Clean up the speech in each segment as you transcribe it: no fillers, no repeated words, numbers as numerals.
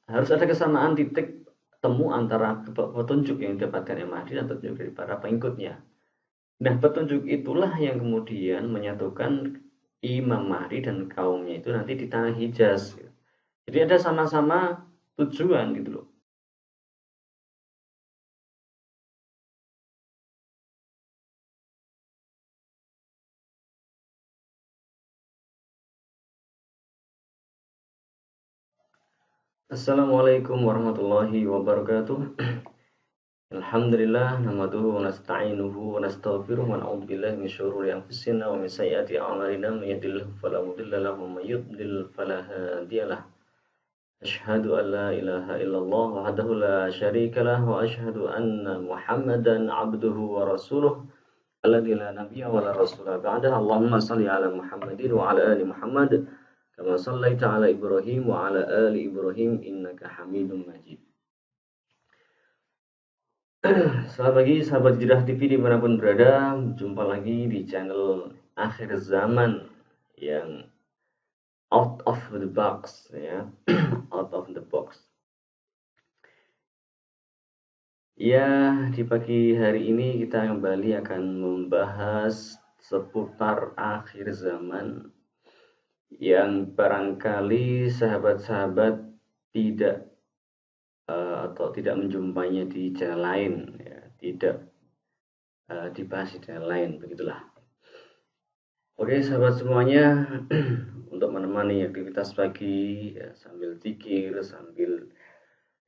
harus ada kesamaan titik temu antara petunjuk yang didapatkan Imam Mahdi dan petunjuk dari para pengikutnya. Nah, petunjuk itulah yang kemudian menyatukan Imam Mahdi dan kaumnya itu nanti di tanah Hijaz. Jadi ada sama-sama tujuan gitu loh. Assalamualaikum warahmatullahi wabarakatuh. Alhamdulillah nahmaduhu wa nasta'inuhu wa nastaghfiruh wa na'udzu billahi min syururi anfusina wa min sayyiati a'malina may yahdihillahu fala mudilla lahu wa may yudlil fala hadiyalah. Asyhadu an la ilaha illallah wahdahu la syarika lah wa asyhadu anna Muhammadan 'abduhu wa rasuluh alladzi la nabiyya wa la rasula ba'dahu. Allahumma shalli ala Muhammadin wa ala ali Muhammad kama shallaita ala Ibrahim wa ala ali Ibrahim innaka Hamidum Majid. Selamat pagi sahabat Hijrah TV dimanapun berada. Jumpa lagi di channel Akhir Zaman yang out of the box ya. Out of the box. Ya, di pagi hari ini kita kembali akan membahas seputar akhir zaman yang barangkali sahabat-sahabat tidak atau tidak menjumpainya di channel lain ya, tidak dibahas di channel lain, begitulah. Oke sahabat semuanya, untuk menemani aktivitas pagi ya, sambil zikir, sambil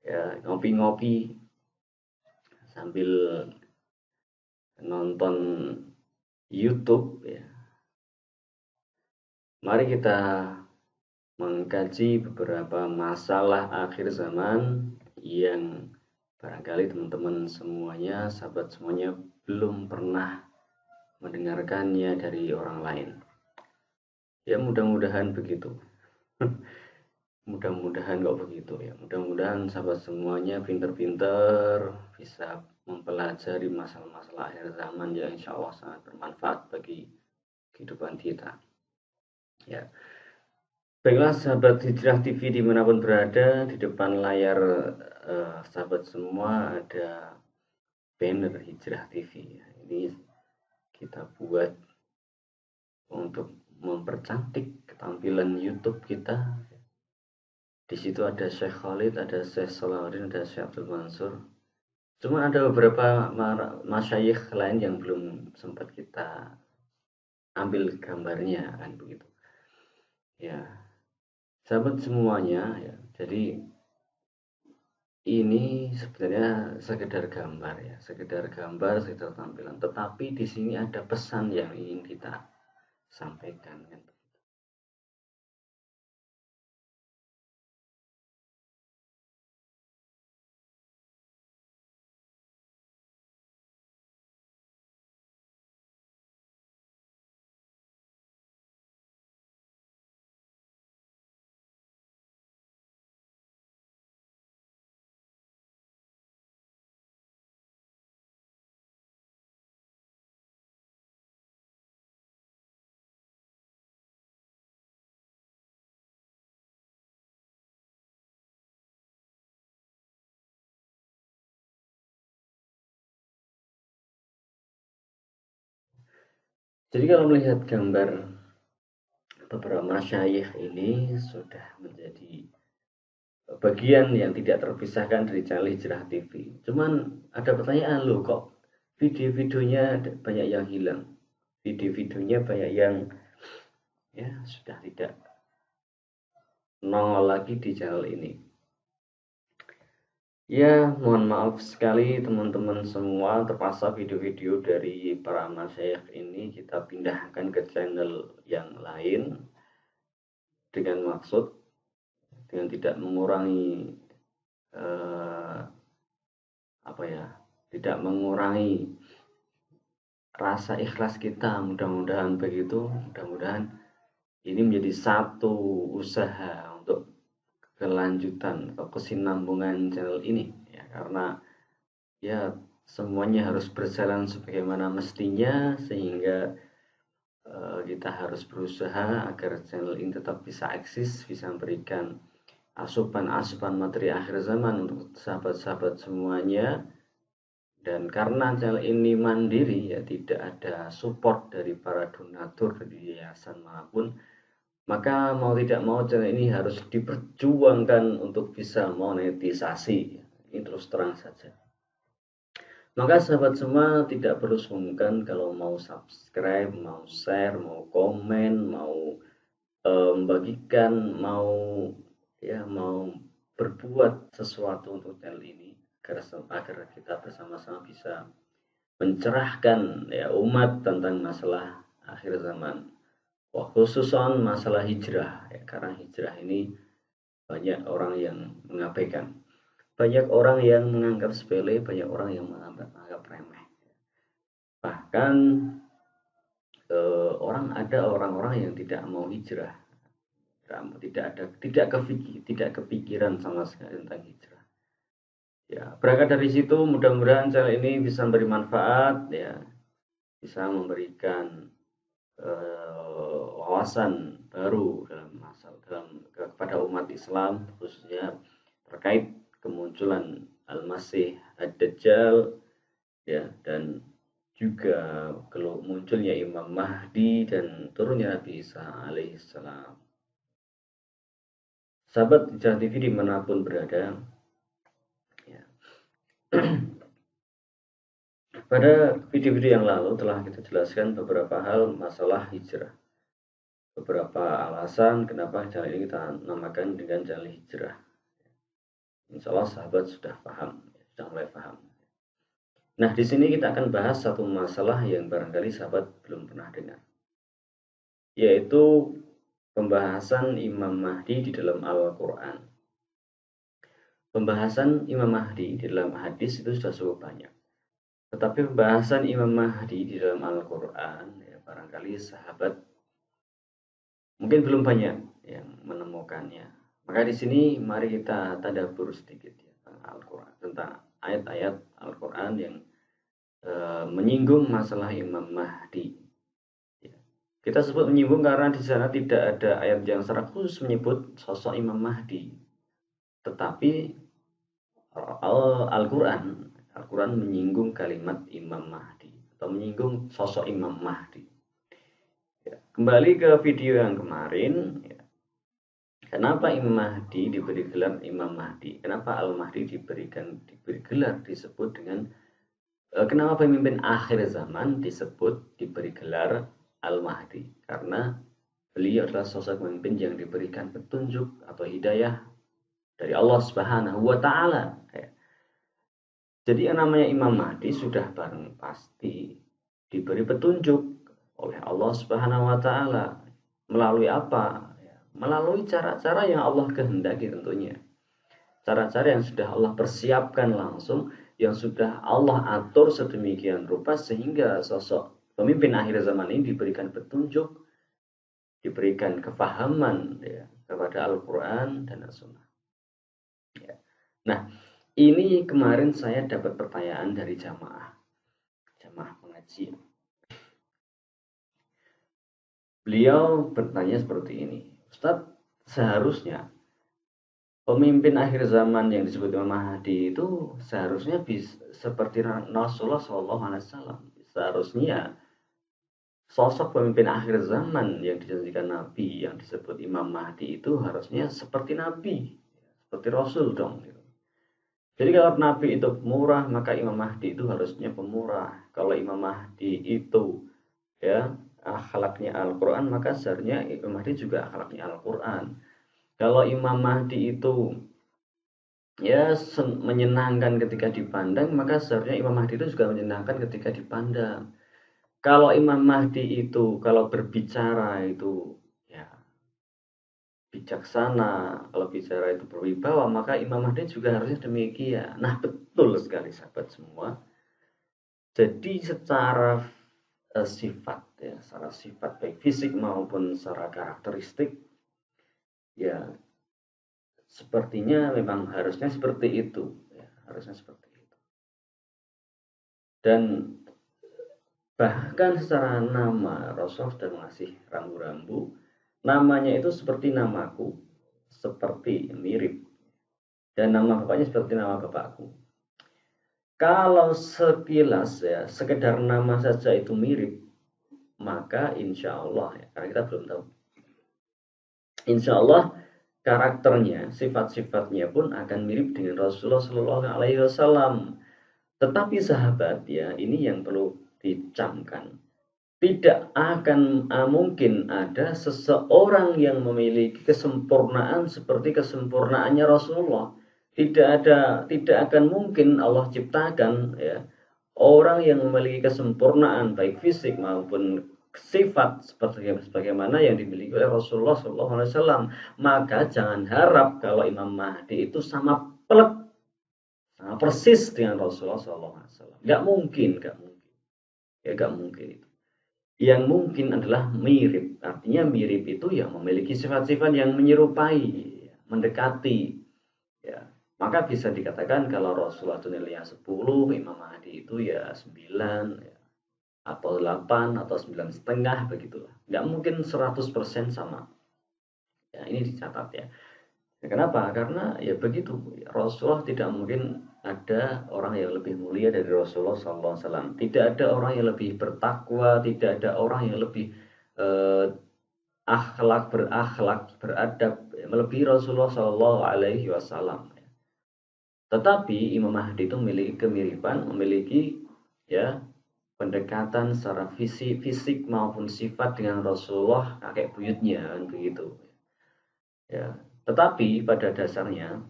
ya ngopi-ngopi, sambil nonton YouTube ya. Mari kita mengkaji beberapa masalah akhir zaman yang barangkali teman-teman semuanya, sahabat semuanya belum pernah mendengarkannya dari orang lain. Ya mudah-mudahan begitu. Mudah-mudahan kok begitu ya. Mudah-mudahan sahabat semuanya pinter-pinter bisa mempelajari masalah-masalah akhir zaman yang insya Allah sangat bermanfaat bagi kehidupan kita. Ya, baiklah sahabat Hijrah TV dimanapun berada, di depan layar sahabat semua ada banner Hijrah TV. Ini kita buat untuk mempercantik ketampilan YouTube kita. Di situ ada Syekh Khalid, ada Syekh Salahuddin, ada Syekh Abdul Mansur. Cuma ada beberapa masyayikh lain yang belum sempat kita ambil gambarnya kan begitu. Ya, sahabat semuanya ya. Jadi ini sebenarnya sekedar gambar ya, sekedar gambar, sekedar tampilan. Tetapi di sini ada pesan yang ingin kita sampaikan kan. Jadi kalau melihat gambar beberapa masyayikh ini sudah menjadi bagian yang tidak terpisahkan dari channel Hijrah TV. Cuman ada pertanyaan loh, kok video-videonya banyak yang hilang, video-videonya banyak yang ya sudah tidak nongol lagi di channel ini. Ya, mohon maaf sekali teman-teman semua, terpaksa video-video dari para masyayikh ini kita pindahkan ke channel yang lain dengan maksud dengan tidak mengurangi apa ya, tidak mengurangi rasa ikhlas kita. Mudah-mudahan begitu, mudah-mudahan ini menjadi satu usaha untuk kelanjutan atau kesinambungan channel ini ya, karena ya semuanya harus berjalan sebagaimana mestinya, sehingga kita harus berusaha agar channel ini tetap bisa eksis, bisa memberikan asupan-asupan materi akhir zaman untuk sahabat-sahabat semuanya. Dan karena channel ini mandiri, ya tidak ada support dari para donatur dari yayasan manapun, maka mau tidak mau channel ini harus diperjuangkan untuk bisa monetisasi. Ini terus terang saja. Maka sahabat semua tidak perlu sungkan kalau mau subscribe, mau share, mau komen, mau membagikan, mau berbuat sesuatu untuk channel ini agar kita bersama-sama bisa mencerahkan umat tentang masalah akhir zaman. Khususan masalah hijrah, karena hijrah ini banyak orang yang mengabaikan, banyak orang yang menganggap sepele, banyak orang yang menganggap remeh. Bahkan orang-orang yang tidak mau hijrah, tidak kepikiran sama sekali tentang hijrah. Ya, berangkat dari situ mudah-mudahan channel ini bisa memberi manfaat, ya, bisa memberikan wawasan baru kepada umat Islam, khususnya terkait kemunculan Al-Masih Ad-Dajjal, ya, dan juga kalau munculnya Imam Mahdi dan turunnya Nabi Isa alaihissalam. Sahabat Hijrah TV dimanapun berada, ya. Pada video-video yang lalu telah kita jelaskan beberapa hal masalah hijrah, beberapa alasan kenapa channel ini kita namakan dengan channel hijrah. Insya Allah sahabat sudah paham, sudah mulai paham. Nah, di sini kita akan bahas satu masalah yang barangkali sahabat belum pernah dengar, yaitu pembahasan Imam Mahdi di dalam Al-Quran. Pembahasan Imam Mahdi di dalam hadis itu sudah cukup banyak. Tetapi pembahasan Imam Mahdi di dalam Al-Quran, ya, barangkali sahabat mungkin belum banyak yang menemukannya. Maka di sini mari kita tadabbur sedikit ya, tentang Al-Quran, tentang ayat-ayat Al-Quran yang menyinggung masalah Imam Mahdi. Ya. Kita sebut menyinggung karena di sana tidak ada ayat yang secara khusus menyebut sosok Imam Mahdi. Tetapi Al-Quran menyinggung kalimat Imam Mahdi atau menyinggung sosok Imam Mahdi. Ya. Kembali ke video yang kemarin, ya. Kenapa Imam Mahdi diberi gelar Imam Mahdi? Kenapa Al-Mahdi diberi gelar disebut dengan kenapa pemimpin akhir zaman diberi gelar Al-Mahdi? Karena beliau adalah sosok pemimpin yang diberikan petunjuk atau hidayah dari Allah Subhanahu wa Ta'ala. Jadi yang namanya Imam Mahdi sudah barang pasti diberi petunjuk oleh Allah Subhanahu wa Ta'ala. Melalui apa? Melalui cara-cara yang Allah kehendaki tentunya. Cara-cara yang sudah Allah persiapkan langsung, yang sudah Allah atur sedemikian rupa sehingga sosok pemimpin akhir zaman ini diberikan petunjuk, diberikan kefahaman ya, kepada Al-Quran dan As-Sunnah. Ya. Nah, ini kemarin saya dapat pertanyaan dari jamaah pengajian. Beliau bertanya seperti ini, Ustadz, seharusnya pemimpin akhir zaman yang disebut Imam Mahdi itu seharusnya seperti Rasulullah SAW. Seharusnya sosok pemimpin akhir zaman yang dijanjikan Nabi yang disebut Imam Mahdi itu harusnya seperti Nabi, seperti Rasul dong. Jadi kalau Nabi itu pemurah, maka Imam Mahdi itu harusnya pemurah. Kalau Imam Mahdi itu ya akhlaknya Al-Quran, maka seharusnya Imam Mahdi juga akhlaknya Al-Quran. Kalau Imam Mahdi itu ya menyenangkan ketika dipandang, maka seharusnya Imam Mahdi itu juga menyenangkan ketika dipandang. Kalau Imam Mahdi itu kalau berbicara itu ya bijaksana, kalau bicara itu berwibawa, maka Imam Mahdi juga harusnya demikian. Nah, betul sekali sahabat semua. Jadi secara sifat ya, secara sifat baik fisik maupun secara karakteristik ya sepertinya memang harusnya seperti itu ya, harusnya seperti itu. Dan bahkan secara nama Rasul sudah mengasih rambu-rambu, namanya itu seperti namaku, seperti mirip, dan nama bapaknya seperti nama bapakku. Kalau sekilas ya, sekedar nama saja itu mirip, maka insya Allah ya, karena kita belum tahu. Insya Allah karakternya, sifat-sifatnya pun akan mirip dengan Rasulullah Shallallahu Alaihi Wasallam. Tetapi sahabat ya, ini yang perlu dicamkan. Tidak akan mungkin ada seseorang yang memiliki kesempurnaan seperti kesempurnaannya Rasulullah. Tidak akan mungkin Allah ciptakan ya orang yang memiliki kesempurnaan baik fisik maupun sifat seperti sebagaimana yang dimiliki oleh Rasulullah SAW. Maka jangan harap kalau Imam Mahdi itu sama plek, sama persis dengan Rasulullah SAW. Nggak mungkin. Ya nggak mungkin itu. Yang mungkin adalah mirip. Artinya mirip itu yang memiliki sifat-sifat yang menyerupai, mendekati. Ya. Maka bisa dikatakan kalau Rasulullah itu nilainya 10, Imam Mahdi itu ya 9, ya, atau 8, atau 9,5, begitulah. Nggak mungkin 100% sama. Ya, ini dicatat ya. Kenapa? Karena ya begitu. Rasulullah tidak mungkin ada orang yang lebih mulia dari Rasulullah SAW. Tidak ada orang yang lebih bertakwa, tidak ada orang yang lebih berakhlak, beradab, melebihi Rasulullah SAW. Tetapi Imam Mahdi itu memiliki kemiripan, memiliki ya pendekatan secara fisik maupun sifat dengan Rasulullah kakek buyutnya, kan begitu. Ya, tetapi pada dasarnya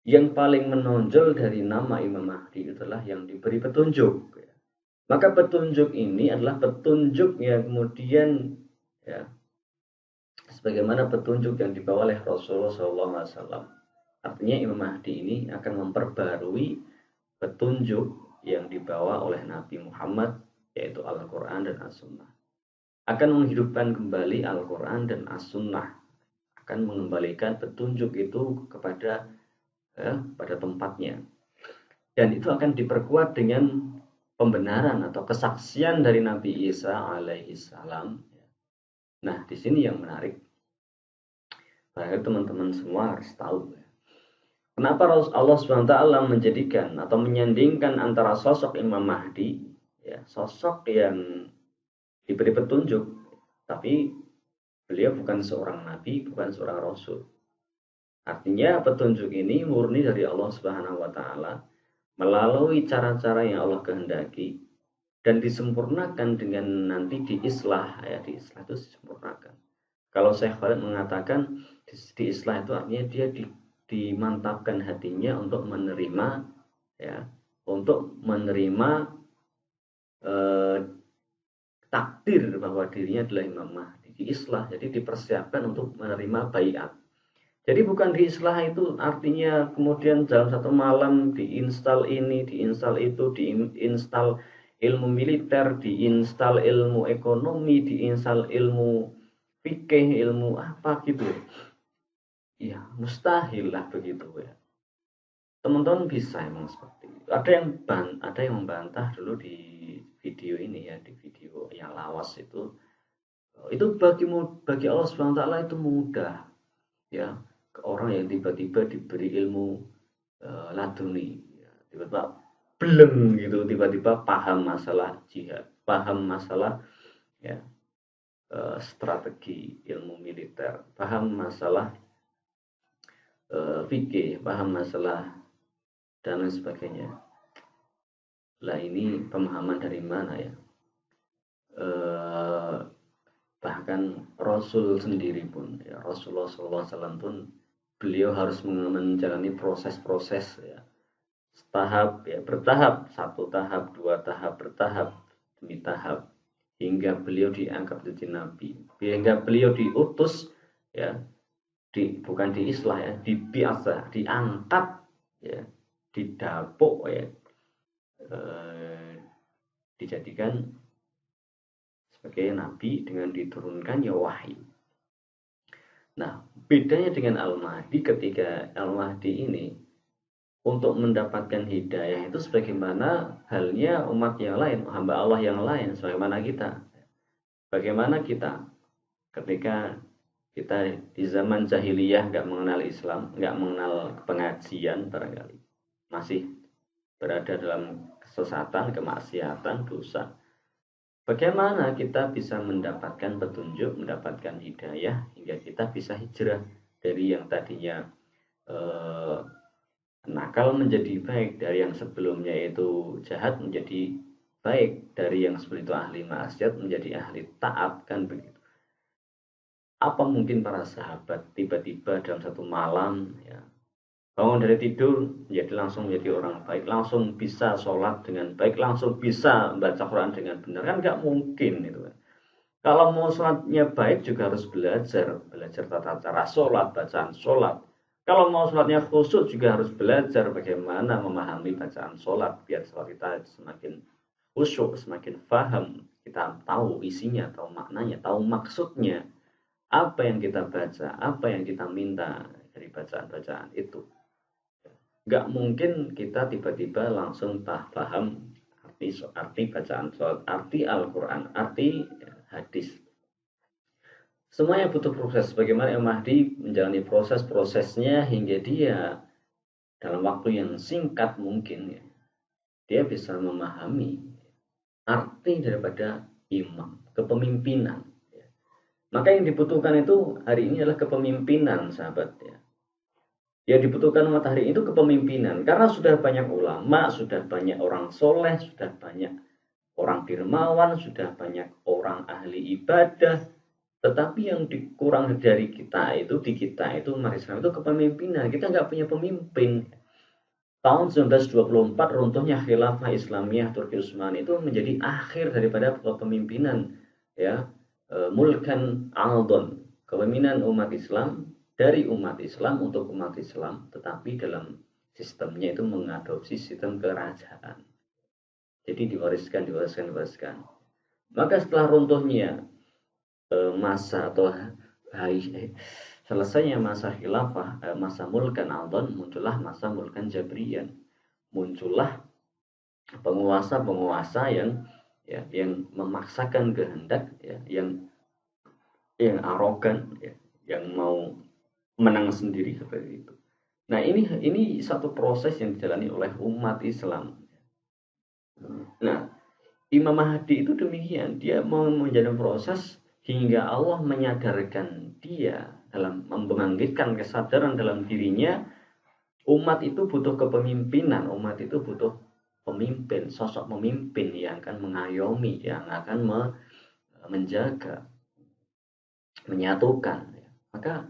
yang paling menonjol dari nama Imam Mahdi adalah yang diberi petunjuk. Maka petunjuk ini adalah petunjuk yang kemudian ya sebagaimana petunjuk yang dibawa oleh Rasulullah SAW. Artinya Imam Mahdi ini akan memperbarui petunjuk yang dibawa oleh Nabi Muhammad, yaitu Al-Quran dan As-Sunnah. Akan menghidupkan kembali Al-Quran dan As-Sunnah. Akan mengembalikan petunjuk itu pada tempatnya. Dan itu akan diperkuat dengan pembenaran atau kesaksian dari Nabi Isa alaihi salam. Nah, di sini yang menarik. Bahkan teman-teman semua harus tahu. Kenapa Allah SWT menjadikan atau menyandingkan antara sosok Imam Mahdi, ya, sosok yang diberi petunjuk, tapi beliau bukan seorang nabi, bukan seorang rasul. Artinya petunjuk ini murni dari Allah Subhanahu wa taala melalui cara-cara yang Allah kehendaki dan disempurnakan dengan nanti diislah, ya, diislah itu disempurnakan. Kalau Syekh Khalid mengatakan diislah itu artinya dia dimantapkan hatinya untuk menerima, ya, untuk menerima takdir bahwa dirinya adalah Imam Mahdi. Diislah, jadi dipersiapkan untuk menerima baiat. Jadi bukan diislah itu artinya kemudian dalam satu malam diinstal ini, diinstal itu, diinstal ilmu militer, diinstal ilmu ekonomi, diinstal ilmu fikih, ilmu apa gitu. Ya, mustahil lah begitu ya. Teman-teman bisa emang seperti itu. Ada yang membantah dulu di video ini ya, di video yang lawas itu bagi Allah SWT itu mudah ya, ke orang yang tiba-tiba diberi ilmu laduni ya, tiba-tiba beleng gitu, tiba-tiba paham masalah jihad, paham masalah ya strategi ilmu militer, paham masalah fikih, paham masalah dan lain sebagainya. Lah ini pemahaman dari mana ya? Bahkan Rasul sendiri pun, ya, Rasulullah SAW pun beliau harus menjalani proses-proses ya, bertahap, 1 tahap, 2 tahap, bertahap demi tahap hingga beliau diangkat menjadi nabi, hingga beliau diutus ya, bukan diislah ya, dibiasa, diangkat ya, didapuk ya, dijadikan sebagai nabi dengan diturunkannya wahyu. Nah, bedanya dengan Al-Mahdi, ketika Al-Mahdi ini untuk mendapatkan hidayah itu sebagaimana halnya umat yang lain, hamba Allah yang lain, sebagaimana kita. Bagaimana kita ketika Kita di zaman jahiliyah nggak mengenal Islam, nggak mengenal pengajian barangkali. Masih berada dalam kesesatan, kemaksiatan, dosa. Bagaimana kita bisa mendapatkan petunjuk, mendapatkan hidayah, hingga kita bisa hijrah dari yang tadinya eh, nakal menjadi baik, dari yang sebelumnya itu jahat menjadi baik, dari yang sebelum itu ahli maksiat menjadi ahli taat, kan begitu. Apa mungkin para sahabat tiba-tiba dalam satu malam ya, bangun dari tidur menjadi langsung menjadi orang baik, langsung bisa sholat dengan baik, langsung bisa membaca Quran dengan benar, kan nggak mungkin itu kan. Kalau mau sholatnya baik juga harus belajar tata cara sholat, bacaan sholat. Kalau mau sholatnya khusyuk juga harus belajar bagaimana memahami bacaan sholat, biar sholat kita semakin khusyuk, semakin paham, kita tahu isinya, tahu maknanya, tahu maksudnya, apa yang kita baca, apa yang kita minta dari bacaan-bacaan itu. Nggak mungkin kita tiba-tiba langsung paham arti bacaan sholat, arti Al-Quran, arti hadis. Semuanya butuh proses. Bagaimana Imam Mahdi menjalani proses-prosesnya hingga dia dalam waktu yang singkat mungkin ya, dia bisa memahami arti daripada imam, kepemimpinan. Maka yang dibutuhkan itu hari ini adalah kepemimpinan, sahabat ya. Yang dibutuhkan umat hari itu kepemimpinan, karena sudah banyak ulama, sudah banyak orang soleh, sudah banyak orang dermawan, sudah banyak orang ahli ibadah. Tetapi yang dikurang dari kita itu, di kita itu umat Islam itu kepemimpinan. Kita nggak punya pemimpin. Tahun 1924 runtuhnya khilafah Islamiyah Turki Utsmani itu menjadi akhir daripada kepemimpinan ya, mulkan aldon, kepemimpinan umat Islam dari umat Islam untuk umat Islam, tetapi dalam sistemnya itu mengadopsi sistem kerajaan. Jadi diwariskan. Maka setelah runtuhnya masa atau selesainya masa khilafah, masa mulkan aldon, muncullah masa mulkan jabrian. Muncullah penguasa-penguasa yang ya, yang memaksakan kehendak ya, yang arogan ya, yang mau menang sendiri seperti itu. Nah, ini satu proses yang dijalani oleh umat Islam. Nah, Imam Mahdi itu demikian, dia mau menjalani proses hingga Allah menyadarkan dia dalam membangkitkan kesadaran dalam dirinya. Umat itu butuh kepemimpinan, umat itu butuh pemimpin, sosok pemimpin yang akan mengayomi, yang akan menjaga, menyatukan. Maka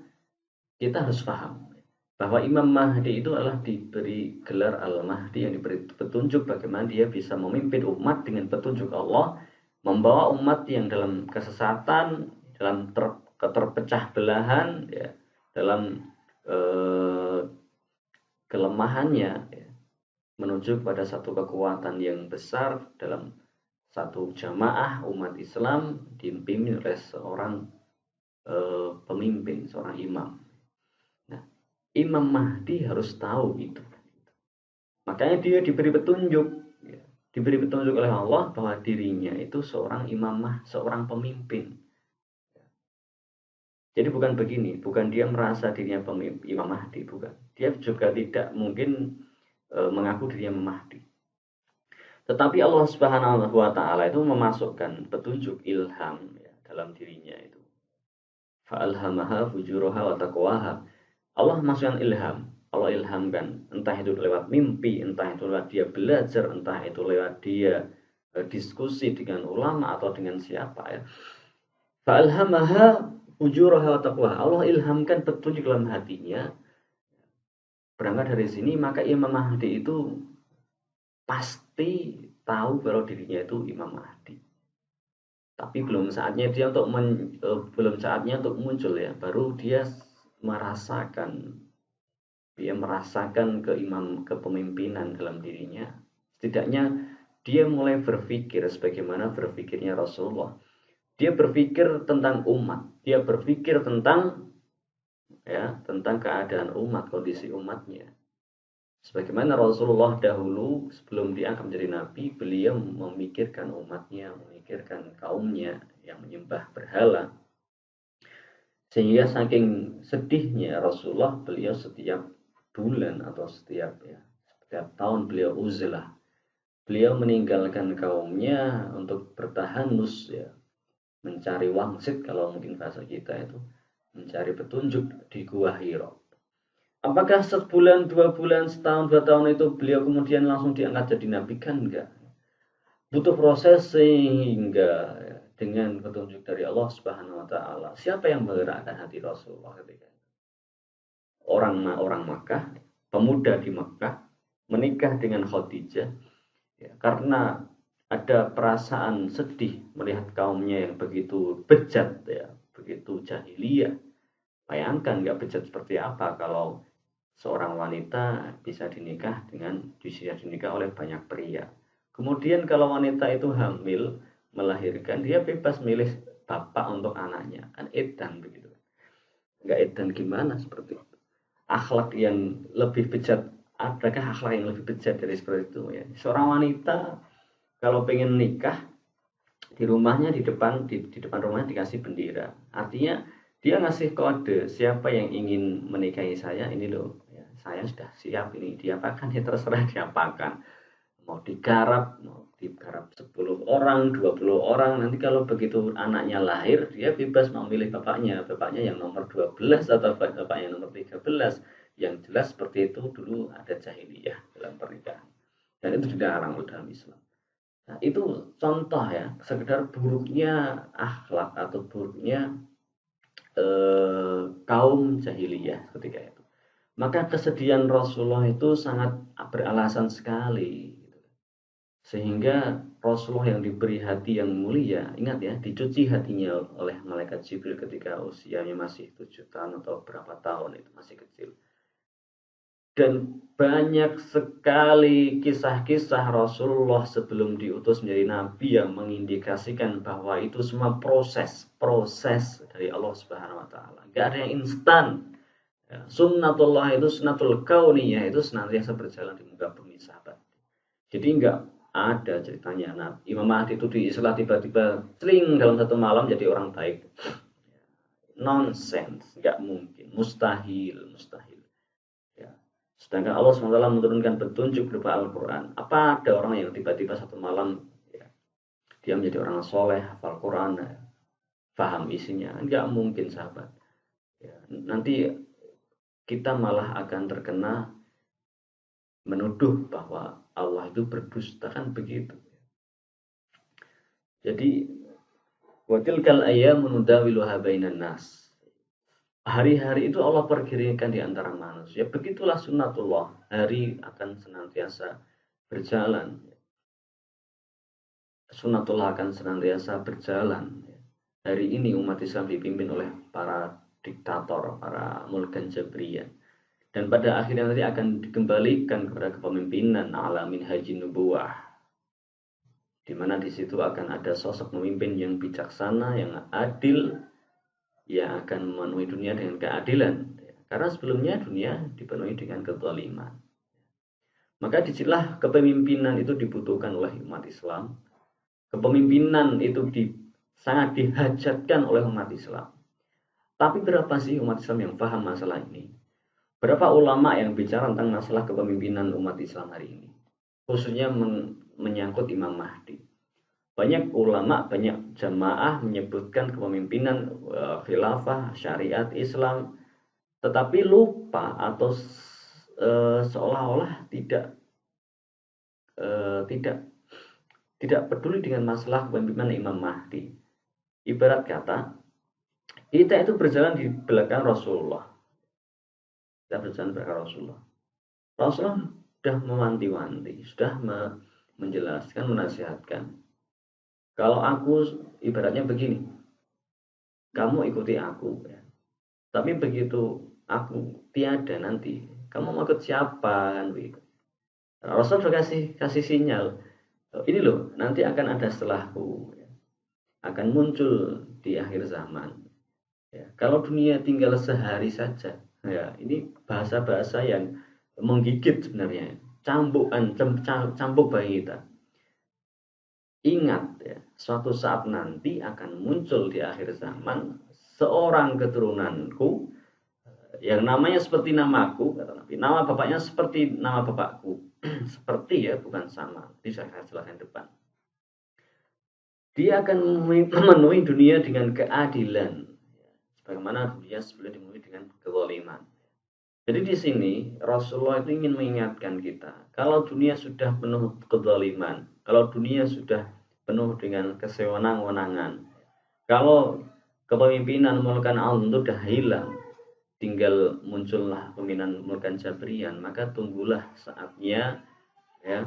kita harus paham bahwa Imam Mahdi itu adalah diberi gelar Al-Mahdi, yang diberi petunjuk bagaimana dia bisa memimpin umat dengan petunjuk Allah, membawa umat yang dalam kesesatan, dalam keterpecah belahan, ya, dalam kelemahannya, ya, menuju kepada satu kekuatan yang besar dalam satu jamaah umat Islam dipimpin oleh seorang pemimpin, seorang imam. Nah, Imam Mahdi harus tahu itu. Makanya dia diberi petunjuk, ya, diberi petunjuk oleh Allah bahwa dirinya itu seorang imamah, seorang pemimpin. Jadi bukan begini, bukan dia merasa dirinya pemimpin Imam Mahdi, bukan. Dia juga tidak mungkin mengaku dirinya Imam Mahdi. Tetapi Allah Subhanahu wa taala itu memasukkan petunjuk ilham ya, dalam dirinya itu. Fa'alhamaha fujuraha wa taqwaha. Allah masukkan ilham, Allah ilhamkan, entah itu lewat mimpi, entah itu lewat dia belajar, entah itu lewat dia diskusi dengan ulama atau dengan siapa ya. Fa'alhamaha fujuraha wa taqwaha. Allah ilhamkan petunjuk dalam hatinya. Berangkat dari sini maka Imam Mahdi itu pasti tahu kalau dirinya itu Imam Mahdi. Tapi belum saatnya untuk muncul ya. Baru dia merasakan kepemimpinan dalam dirinya. Setidaknya dia mulai berpikir sebagaimana berpikirnya Rasulullah. Dia berpikir tentang umat. Dia berpikir tentang keadaan umat, kondisi umatnya. Sebagaimana Rasulullah dahulu sebelum diangkat menjadi nabi, beliau memikirkan umatnya, memikirkan kaumnya yang menyembah berhala. Sehingga saking sedihnya Rasulullah, beliau setiap bulan atau setiap tahun beliau uzlah. Beliau meninggalkan kaumnya untuk bertahanus ya, mencari wangsit kalau mungkin bahasa kita itu, mencari petunjuk di Gua Hira. Apakah sebulan, 2 bulan, setahun, 2 tahun itu beliau kemudian langsung diangkat jadi nabi? Kan enggak. Butuh proses sehingga dengan petunjuk dari Allah Subhanahu wa taala. Siapa yang menggerakkan hati Rasulullah ketika itu? Orang Makkah, pemuda di Makkah menikah dengan Khadijah ya, karena ada perasaan sedih melihat kaumnya yang begitu bejat ya, begitu jahiliyah. Bayangkan nggak bejat seperti apa kalau seorang wanita bisa dinikah oleh banyak pria. Kemudian kalau wanita itu hamil, melahirkan, dia bebas milih bapak untuk anaknya. Kan edan begitu. Nggak edan gimana seperti itu. Akhlak yang lebih bejat, adakah akhlak yang lebih bejat dari seperti itu ya? Seorang wanita kalau pengen nikah, di rumahnya di depan rumahnya dikasih bendera. Artinya dia ngasih kode, siapa yang ingin menikahi saya, ini loh ya, saya sudah siap, ini diapakan ya terserah diapakan, mau digarap 10 orang, 20 orang, nanti kalau begitu anaknya lahir dia bebas memilih bapaknya yang nomor 12 atau bapaknya nomor 13. Yang jelas seperti itu dulu ada jahiliyah dalam pernikahan, dan itu dilarang dalam Islam. Nah, itu contoh ya, sekedar buruknya akhlak atau buruknya kaum jahiliyah ketika itu. Maka kesedihan Rasulullah itu sangat beralasan sekali. Sehingga Rasulullah yang diberi hati yang mulia, ingat ya, dicuci hatinya oleh malaikat Jibril ketika usianya masih 7 tahun atau berapa tahun, itu masih kecil. Dan banyak sekali kisah-kisah Rasulullah sebelum diutus menjadi nabi yang mengindikasikan bahwa itu semua proses dari Allah Subhanahu wa taala. Enggak ada yang instan. Ya, sunnatullah itu sunnatul kauniyah, itu senantiasa berjalan di muka bumi sahabat. Jadi enggak ada ceritanya Imam Mahdi itu diislah tiba-tiba celing dalam satu malam jadi orang baik. Nonsense, enggak mungkin, mustahil. Ya. Sedangkan Allah SWT menurunkan petunjuk berupa Al-Quran. Apa ada orang yang tiba-tiba satu malam ya, dia menjadi orang soleh, hafal Quran, ya, paham isinya? Enggak mungkin sahabat. Ya, nanti kita malah akan terkena menuduh bahwa Allah itu berdusta, kan begitu. Jadi watilkal ayyamu nudawiluha bainan nas. Hari-hari itu Allah perkirakan di antara manusia. Begitulah sunnatullah. Hari akan senantiasa berjalan. Sunnatullah akan senantiasa berjalan. Hari ini umat Islam dipimpin oleh para diktator, para mulkan jabriyah. Dan pada akhirnya nanti akan dikembalikan kepada kepemimpinan alamin haji nubuwah. Di mana di situ akan ada sosok pemimpin yang bijaksana, yang adil, yang akan memenuhi dunia dengan keadilan. Karena sebelumnya dunia dipenuhi dengan kezaliman. Maka disitulah kepemimpinan itu dibutuhkan oleh umat Islam. Kepemimpinan itu sangat dihajatkan oleh umat Islam. Tapi berapa sih umat Islam yang paham masalah ini? Berapa ulama yang bicara tentang masalah kepemimpinan umat Islam hari ini? Khususnya menyangkut Imam Mahdi. Banyak ulama, banyak jamaah menyebutkan kepemimpinan khilafah, syariat Islam, tetapi lupa atau seolah-olah tidak peduli dengan masalah kepemimpinan Imam Mahdi. Ibarat kata, kita itu berjalan di belakang Rasulullah. Rasulullah sudah mewanti-wanti, sudah menjelaskan, menasihatkan. Kalau aku ibaratnya begini, kamu ikuti aku ya. Tapi begitu aku tiada nanti, kamu mau ikut siapa kan begitu. Rasul sudah kasih sinyal, ini loh nanti akan ada setelahku, ya. Akan muncul di akhir zaman. Ya, kalau dunia tinggal sehari saja, ya ini bahasa-bahasa yang menggigit sebenarnya, cambuk bagi kita. Ingat ya, suatu saat nanti akan muncul di akhir zaman seorang keturunanku yang namanya seperti namaku, kata Nabi. Nama bapaknya seperti nama bapakku. Seperti ya, bukan sama. Bisa saya jelaskan depan. Dia akan memenuhi dunia dengan keadilan. Sebagaimana dunia sebelum dimenuhi dengan kezaliman. Jadi di sini Rasulullah itu ingin mengingatkan kita, kalau dunia sudah penuh kezaliman, kalau dunia sudah penuh dengan kesewenang-wenangan, kalau kepemimpinan Mulkan Allah itu sudah hilang, tinggal muncullah pemimpinan Mulkan Jabrian, maka tunggulah saatnya ya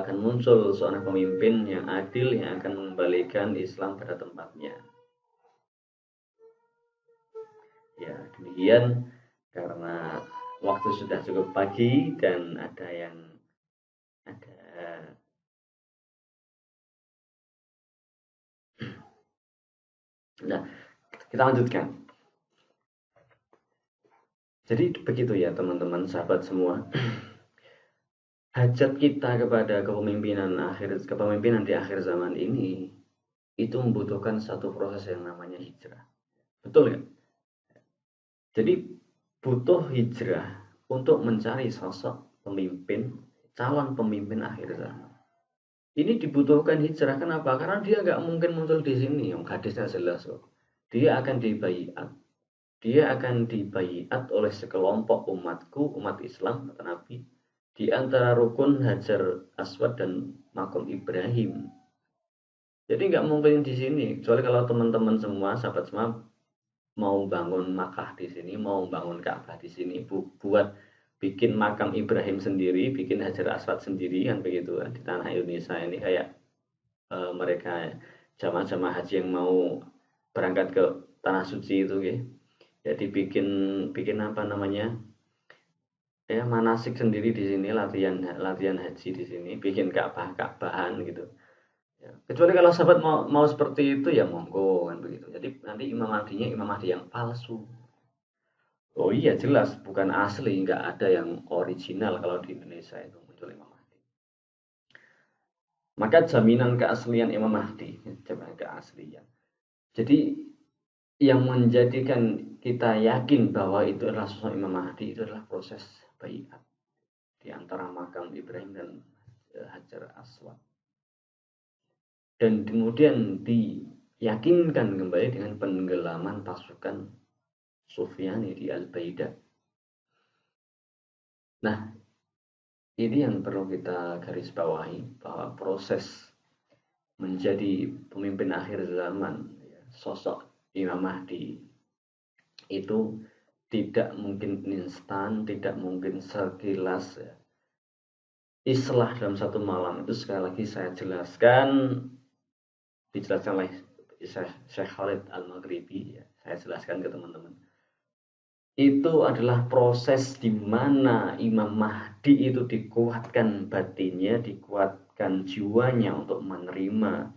akan muncul seorang pemimpin yang adil yang akan mengembalikan Islam pada tempatnya. Ya, demikian karena waktu sudah cukup pagi dan ada nah, kita lanjutkan. Jadi begitu ya teman-teman, sahabat semua. Hajat kita kepada kepemimpinan di akhir zaman ini itu membutuhkan satu proses yang namanya hijrah. Betul kan? Jadi butuh hijrah untuk mencari sosok pemimpin, calon pemimpin akhir zaman. Ini dibutuhkan hijrah, kenapa? Karena dia nggak mungkin muncul di sini, yang hadisnya jelas kok. Dia akan dibaiat. Dia akan dibaiat oleh sekelompok umatku, umat Islam, kata Nabi, di antara rukun Hajar Aswad dan Makom Ibrahim. Jadi nggak mungkin di sini, kecuali kalau teman-teman semua, sahabat semua, mau bangun Makkah di sini, mau bangun Ka'bah di sini, buat bikin makam Ibrahim sendiri, bikin Hajar Aswad sendiri, kan begitu kan, di tanah Indonesia ini kayak mereka jamaah-jamaah haji yang mau berangkat ke tanah suci itu ya. Jadi bikin apa namanya? Ya manasik sendiri di sini, latihan haji di sini, bikin Ka'bahan gitu. Ya. Kecuali kalau sahabat mau seperti itu ya monggo kan begitu. Jadi nanti Imam Mahdi yang palsu. Oh iya jelas bukan asli, nggak ada yang original kalau di Indonesia itu muncul Imam Mahdi. Maka jaminan keaslian Imam Mahdi, jaminan keaslian. Jadi yang menjadikan kita yakin bahwa itu adalah sosok Imam Mahdi itu adalah proses baiat di antara makam Ibrahim dan Hajar Aswad. Dan kemudian diyakinkan kembali dengan penenggelaman pasukan Sufyani di Al-Baidah. Nah, ini yang perlu kita garis bawahi, bahwa proses menjadi pemimpin akhir zaman, sosok Imam Mahdi itu tidak mungkin instan, tidak mungkin sekilas ya. Islah dalam satu malam itu sekali lagi saya jelaskan, dijelaskan oleh Syekh Khalid Al-Maghribi ya. Saya jelaskan ke teman-teman. Itu adalah proses di mana Imam Mahdi itu dikuatkan batinnya, dikuatkan jiwanya untuk menerima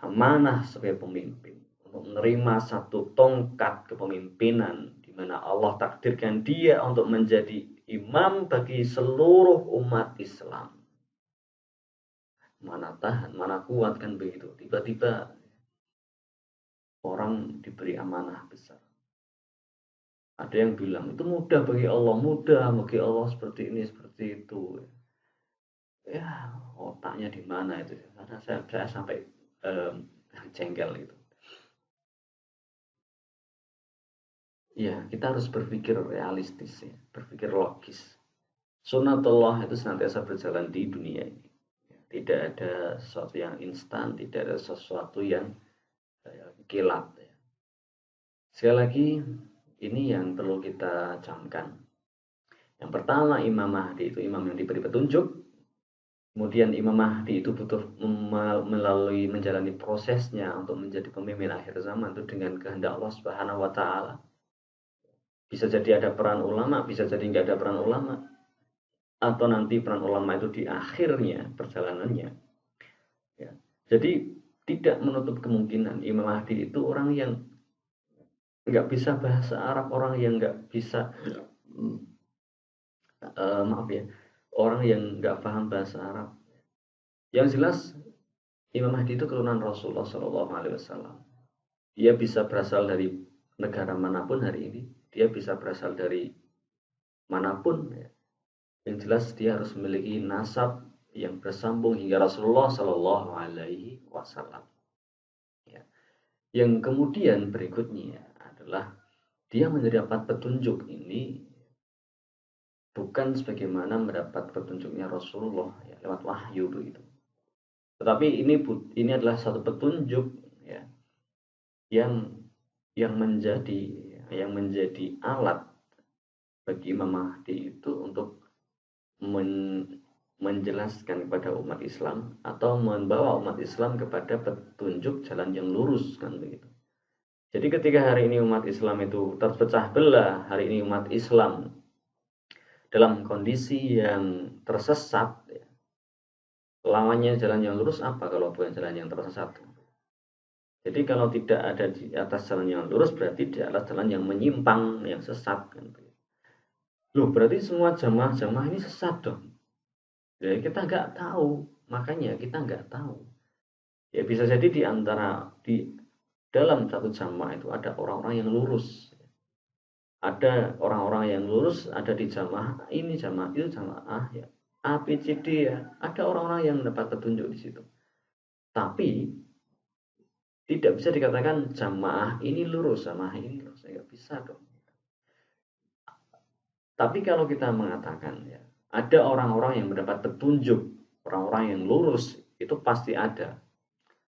amanah sebagai pemimpin, untuk menerima satu tongkat kepemimpinan di mana Allah takdirkan dia untuk menjadi imam bagi seluruh umat Islam. Mana tahan, mana kuat kan begitu. Tiba-tiba orang diberi amanah besar. Ada yang bilang itu mudah bagi Allah seperti ini, seperti itu. Ya, otaknya di mana itu? Karena saya sampai jengkel itu. Ya, kita harus berpikir realistis ya, berpikir logis. Sunnatullah itu senantiasa berjalan di dunia ini. Tidak ada sesuatu yang instan, tidak ada sesuatu yang kilat. Ya. Sekali lagi, ini yang perlu kita camkan. Yang pertama, Imam Mahdi itu imam yang diberi petunjuk. Kemudian Imam Mahdi itu butuh melalui menjalani prosesnya untuk menjadi pemimpin akhir zaman itu dengan kehendak Allah Subhanahu wa taala. Bisa jadi ada peran ulama, bisa jadi nggak ada peran ulama. Atau nanti peran ulama itu di akhirnya perjalanannya. Ya. Jadi tidak menutup kemungkinan Imam Mahdi itu orang yang nggak bisa bahasa Arab, orang yang nggak bisa orang yang nggak paham bahasa Arab. Yang jelas Imam Mahdi itu keturunan Rasulullah SAW. Dia bisa berasal dari negara manapun hari ini, dia bisa berasal dari manapun ya. Yang jelas dia harus memiliki nasab yang bersambung hingga Rasulullah Shallallahu Alaihi Wasallam. Ya. Yang kemudian berikutnya adalah dia mendapat petunjuk ini bukan sebagaimana mendapat petunjuknya Rasulullah ya, lewat wahyu begitu. Tetapi ini adalah satu petunjuk ya yang menjadi alat bagi Imam Mahdi itu untuk menjelaskan kepada umat Islam atau membawa umat Islam kepada petunjuk jalan yang lurus kan begitu. Jadi ketika hari ini umat Islam itu terpecah belah, hari ini umat Islam dalam kondisi yang tersesat, ya, lawannya jalan yang lurus apa kalau bukan jalan yang tersesat? Jadi kalau tidak ada di atas jalan yang lurus berarti di atas jalan yang menyimpang, yang sesat kan begitu. Loh berarti semua jamaah-jamaah ini sesat dong. Ya kita nggak tahu, makanya kita nggak tahu. Ya bisa jadi di dalam satu jamaah itu ada orang-orang yang lurus. Ada orang-orang yang lurus ada di jamaah ini, jamaah itu, jamaah ya A, B, C, D ya. Ada orang-orang yang mendapat petunjuk di situ. Tapi tidak bisa dikatakan jamaah ini lurus, jamaah ini lurus. Nggak bisa dong. Tapi kalau kita mengatakan ya, ada orang-orang yang mendapat petunjuk, orang-orang yang lurus, itu pasti ada.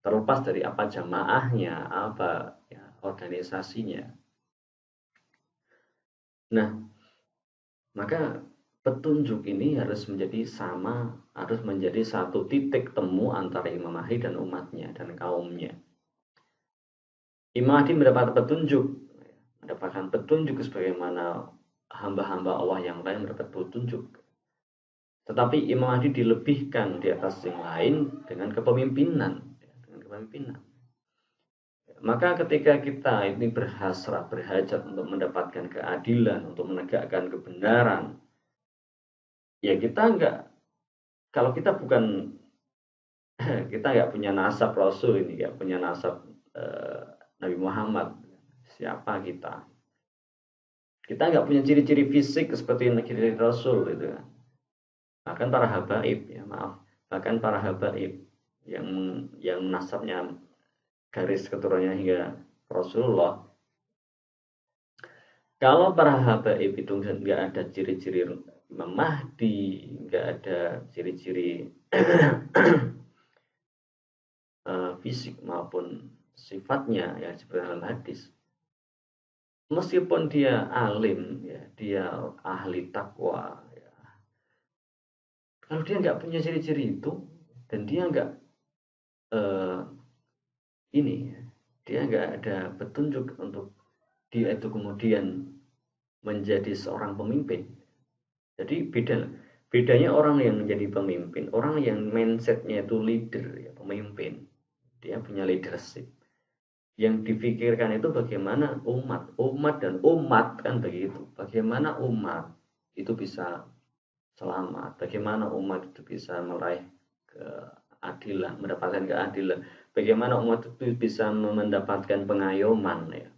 Terlepas dari apa jamaahnya, apa ya, organisasinya. Nah, maka petunjuk ini harus menjadi satu titik temu antara Imam Mahdi dan umatnya dan kaumnya. Imam Mahdi mendapatkan petunjuk sebagaimana hamba-hamba Allah yang lain mendapat petunjuk. Tetapi Imam Mahdi dilebihkan di atas yang lain dengan kepemimpinan. Maka ketika kita ini berhasrat, berhajat untuk mendapatkan keadilan, untuk menegakkan kebenaran, ya kalau kita bukan, kita nggak punya nasab Rasul ini, nggak punya nasab Nabi Muhammad, siapa kita? Kita nggak punya ciri-ciri fisik seperti ciri Rasul gitu kan. Bahkan para habaib, bahkan para habaib yang nasabnya garis keturunannya hingga Rasulullah. Kalau para habaib itu nggak ada ciri-ciri Imam Mahdi, nggak ada ciri-ciri fisik maupun sifatnya yang seperti dalam hadis. Meskipun dia alim, ya, dia ahli takwa, ya. Kalau dia nggak punya ciri-ciri itu dan dia nggak dia nggak ada petunjuk untuk dia itu kemudian menjadi seorang pemimpin. Jadi bedanya orang yang menjadi pemimpin, orang yang mindsetnya itu leader, ya, pemimpin, dia punya leadership. Yang difikirkan itu bagaimana umat dan umat kan begitu. Bagaimana umat itu bisa selamat, bagaimana umat itu bisa meraih keadilan, mendapatkan keadilan, bagaimana umat itu bisa mendapatkan pengayoman ya.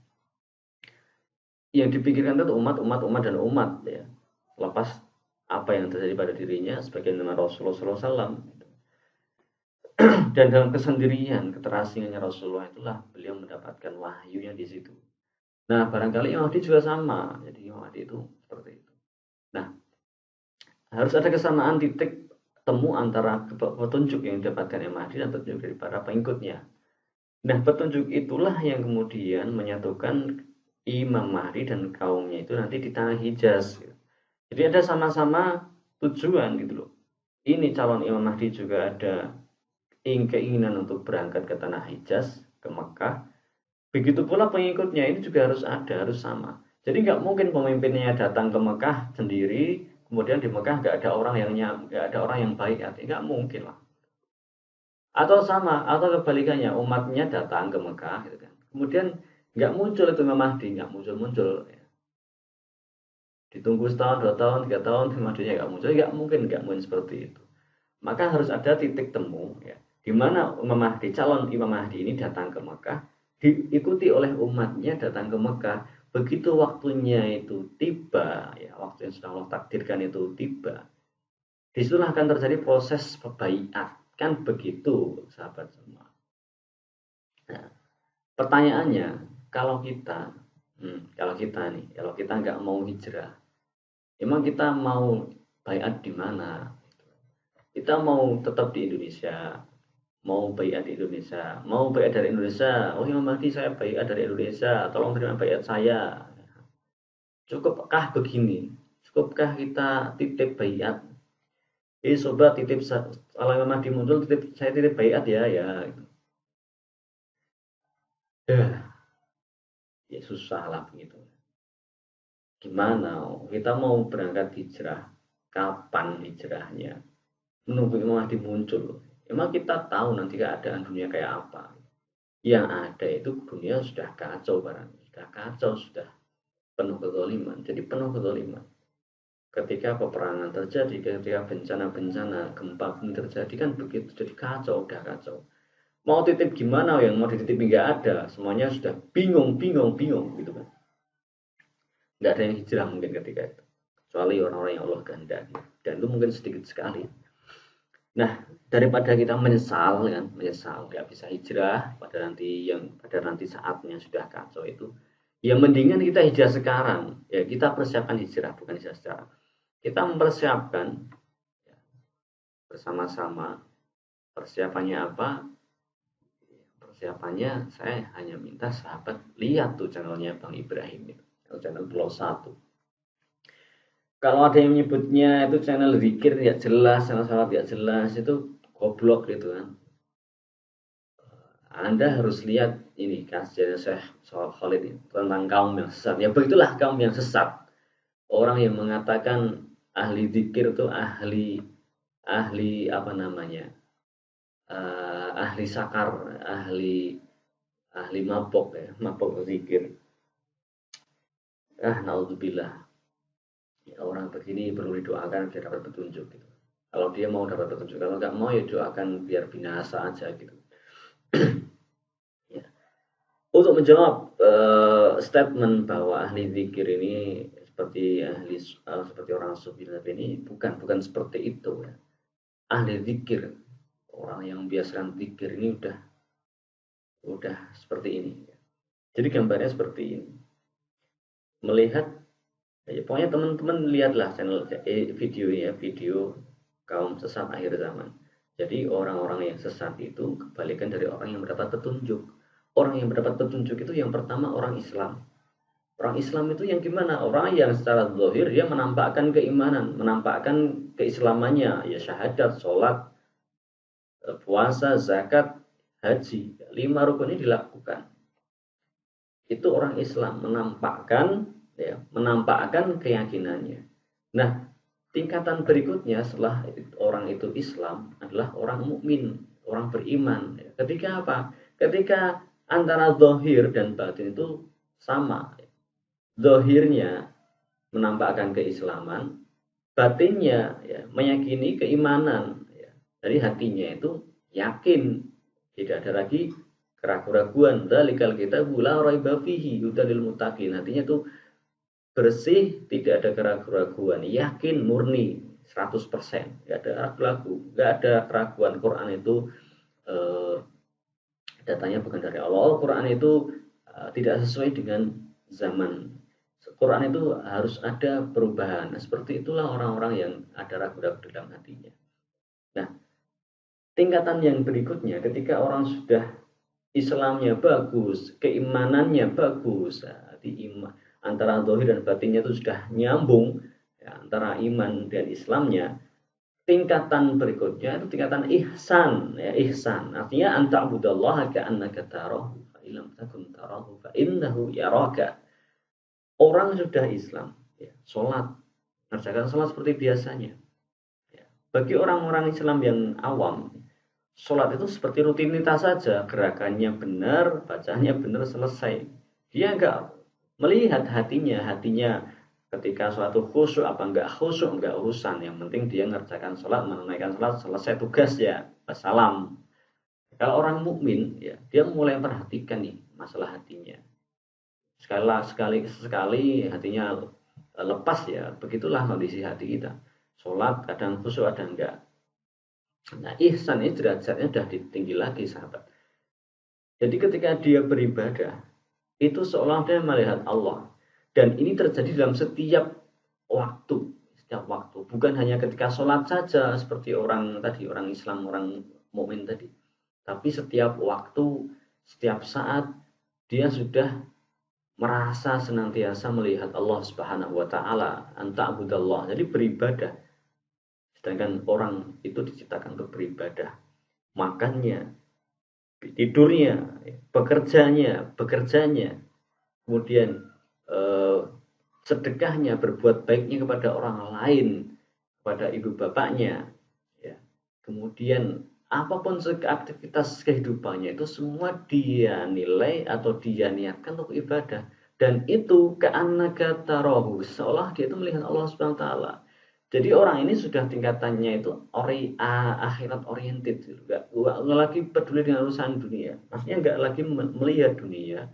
Yang dipikirkan itu umat dan umat ya. Lepas apa yang terjadi pada dirinya sebagai nama Rasulullah SAW. Dan dalam kesendirian, keterasingannya Rasulullah itulah beliau mendapatkan wahyunya di situ. Nah, barangkali Imam Mahdi juga sama. Jadi Imam Mahdi itu seperti itu. Nah, harus ada kesamaan titik temu antara petunjuk yang didapatkan Imam Mahdi dan petunjuk dari para pengikutnya. Nah, petunjuk itulah yang kemudian menyatukan Imam Mahdi dan kaumnya itu nanti di tanah Hijaz. Jadi ada sama-sama tujuan gitu loh. Ini calon Imam Mahdi juga ada keinginan untuk berangkat ke tanah Hijaz, ke Mekah. Begitu pula pengikutnya ini juga harus sama. Jadi nggak mungkin pemimpinnya datang ke Mekah sendiri, kemudian di Mekah nggak ada orang yang baik hati, nggak mungkin lah. Atau kebalikannya, umatnya datang ke Mekah, gitu kan. Kemudian nggak muncul itu Imam Mahdi, nggak muncul. Ya. Ditunggu setahun, 2 tahun, 3 tahun, Mahdinya nggak mungkin seperti itu. Maka harus ada titik temu, ya, di mana calon Imam Mahdi ini datang ke Mekah diikuti oleh umatnya datang ke Mekah. Begitu waktunya itu tiba, ya waktu yang sudah Allah takdirkan itu tiba, disitulah akan terjadi proses baiat. Kan begitu, sahabat semua. Nah, pertanyaannya, kalau kita, kalau kita nggak mau hijrah, emang kita mau baiat di mana? Kita mau tetap di Indonesia, mau baiat di Indonesia, mau baiat dari Indonesia. Oh Imam Mahdi, saya baiat dari Indonesia, tolong terima baiat saya. Cukupkah begini? Cukupkah kita titip baiat? Sobat titip, kalau Imam Mahdi muncul, saya titip baiat ya, ya. Ya susah lah begitu. Gimana? Kita mau berangkat hijrah, kapan hijrahnya? Menunggu Imam Mahdi muncul. Emang kita tahu nanti keadaan dunia kayak apa? Yang ada itu dunia sudah kacau barang, sudah kacau, sudah penuh kezaliman. Jadi penuh kezaliman. Ketika peperangan terjadi, ketika bencana-bencana, gempa bumi terjadi kan begitu, jadi kacau, udah kacau. Mau titip gimana, yang mau dititip nggak ada, semuanya sudah bingung gitu kan. Nggak ada yang hijrah mungkin ketika itu, kecuali orang-orang yang Allah kehendaki, dan itu mungkin sedikit sekali. Nah, daripada kita menyesal nggak bisa hijrah pada nanti saatnya sudah kacau itu, ya mendingan kita hijrah sekarang. Ya kita persiapkan hijrah, bukan hijrah sekarang. Kita mempersiapkan ya, bersama-sama. Persiapannya apa? Persiapannya saya hanya minta sahabat lihat tuh channelnya Bang Ibrahim itu, channel Pulau 1. Kalau ada yang menyebutnya itu channel zikir tidak jelas, channel salat tidak jelas, itu goblok gitu kan. Anda harus lihat ini kajian Syekh Khalid ini, tentang kaum yang sesat. Ya begitulah kaum yang sesat. Orang yang mengatakan ahli zikir itu ahli apa namanya? Ahli sakar, ahli mabok ya, mabok zikir. Naudzubillah. Ya, orang begini perlu didoakan biar dapat petunjuk gitu. Kalau dia mau dapat petunjuk, kalau nggak mau ya doakan biar binasa aja gitu. Ya. Untuk menjawab statement bahwa ahli zikir ini seperti orang sufi ini bukan seperti itu ya. Ahli zikir, orang yang biasa zikir ini udah seperti ini. Jadi gambarnya seperti ini. Melihat ya, pokoknya teman-teman lihatlah channel video kaum sesat akhir zaman. Jadi orang-orang yang sesat itu kebalikan dari orang yang mendapat petunjuk. Orang yang mendapat petunjuk itu yang pertama orang Islam. Orang Islam itu yang gimana? Orang yang secara zahir dia menampakkan keimanan, menampakkan keislamannya, ya syahadat, sholat, puasa, zakat, haji. 5 rukun ini dilakukan. Itu orang Islam menampakkan keyakinannya. Nah, tingkatan berikutnya setelah orang itu Islam adalah orang mukmin, orang beriman. Ketika apa? Ketika antara zahir dan batin itu sama. Zahirnya menampakkan keislaman, batinnya ya, meyakini keimanan. Ya. Jadi hatinya itu yakin, tidak ada lagi keraguan. Dzalikal kitabu la raiba fihi hudalil muttaqin. Artinya itu bersih, tidak ada keraguan, yakin, murni 100%, nggak ada ragu-ragu, nggak ada keraguan. Quran itu datanya bukan dari Allah. Quran itu tidak sesuai dengan zaman. Quran itu harus ada perubahan. Nah, seperti itulah orang-orang yang ada ragu-ragu dalam hatinya. Nah, tingkatan yang berikutnya ketika orang sudah Islamnya bagus, keimanannya bagus, antara zahir dan batinnya itu sudah nyambung, ya, antara iman dan Islamnya. Tingkatan berikutnya itu tingkatan ihsan, ya, ihsan. Artinya anta'budallaha ka'annaka tarahu fa illam takun tarahu fa innahu yaraka. Orang sudah Islam, ya, sholat, mengerjakan sholat seperti biasanya. Ya. Bagi orang-orang Islam yang awam, sholat itu seperti rutinitas saja, gerakannya benar, bacaannya benar, selesai. Dia enggak melihat hatinya ketika suatu khusyuk apa enggak khusyuk, enggak urusan. Yang penting dia mengerjakan sholat, menunaikan sholat, selesai tugas ya, wassalam. Kalau orang mukmin, ya, dia mulai perhatikan nih, masalah hatinya. Sekali hatinya lepas ya, begitulah kondisi hati kita. Sholat kadang khusyuk, kadang enggak. Nah, ihsan ini derajatnya sudah tinggi lagi, sahabat. Jadi ketika dia beribadah, itu seolah dia melihat Allah. Dan ini terjadi dalam setiap waktu. Setiap waktu. Bukan hanya ketika sholat saja, seperti orang tadi, orang Islam, orang mukmin tadi. Tapi setiap waktu, setiap saat, dia sudah merasa senantiasa melihat Allah Subhanahu wa taala, anta'budallah. Jadi beribadah. Sedangkan orang itu diciptakan untuk beribadah. Makannya, tidurnya, bekerjanya, kemudian sedekahnya, berbuat baiknya kepada orang lain, kepada ibu bapaknya, ya. Kemudian apapun aktivitas kehidupannya itu semua dia nilai atau dia niatkan untuk ibadah, dan itu ka'annaka tarahu, seolah dia itu melihat Allah Subhanahu wa taala. Jadi orang ini sudah tingkatannya itu akhirat oriented, enggak lagi peduli dengan urusan dunia. Maksudnya enggak lagi melihat dunia.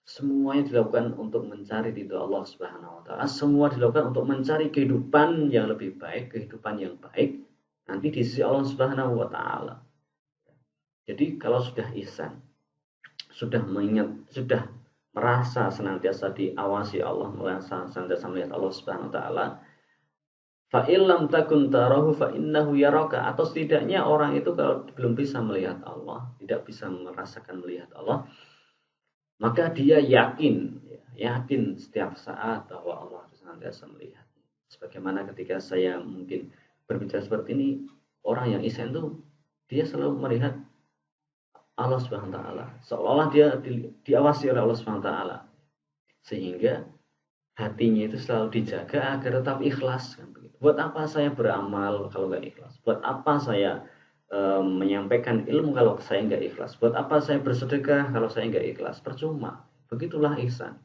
Semuanya dilakukan untuk mencari ridho Allah Subhanahu wa taala. Semua dilakukan untuk mencari kehidupan yang lebih baik, kehidupan yang baik nanti di sisi Allah Subhanahu wa taala. Jadi kalau sudah ihsan, sudah mengingat, sudah merasa senantiasa diawasi Allah, merasa senantiasa melihat Allah Subhanahu wa taala, fa illam takun tarahu fa innahu yaraka, atau setidaknya orang itu kalau belum bisa melihat Allah, tidak bisa merasakan melihat Allah, maka dia yakin setiap saat bahwa Allah senantiasa melihat. Sebagaimana ketika saya mungkin berbicara seperti ini, orang yang ihsan itu dia selalu melihat Allah Subhanahu wa taala, seolah-olah dia diawasi oleh Allah Subhanahu wa taala, sehingga hatinya itu selalu dijaga agar tetap ikhlas kan begitu. Buat apa saya beramal kalau nggak ikhlas? Buat apa saya menyampaikan ilmu kalau saya nggak ikhlas? Buat apa saya bersedekah kalau saya nggak ikhlas? Percuma. Begitulah ihsan.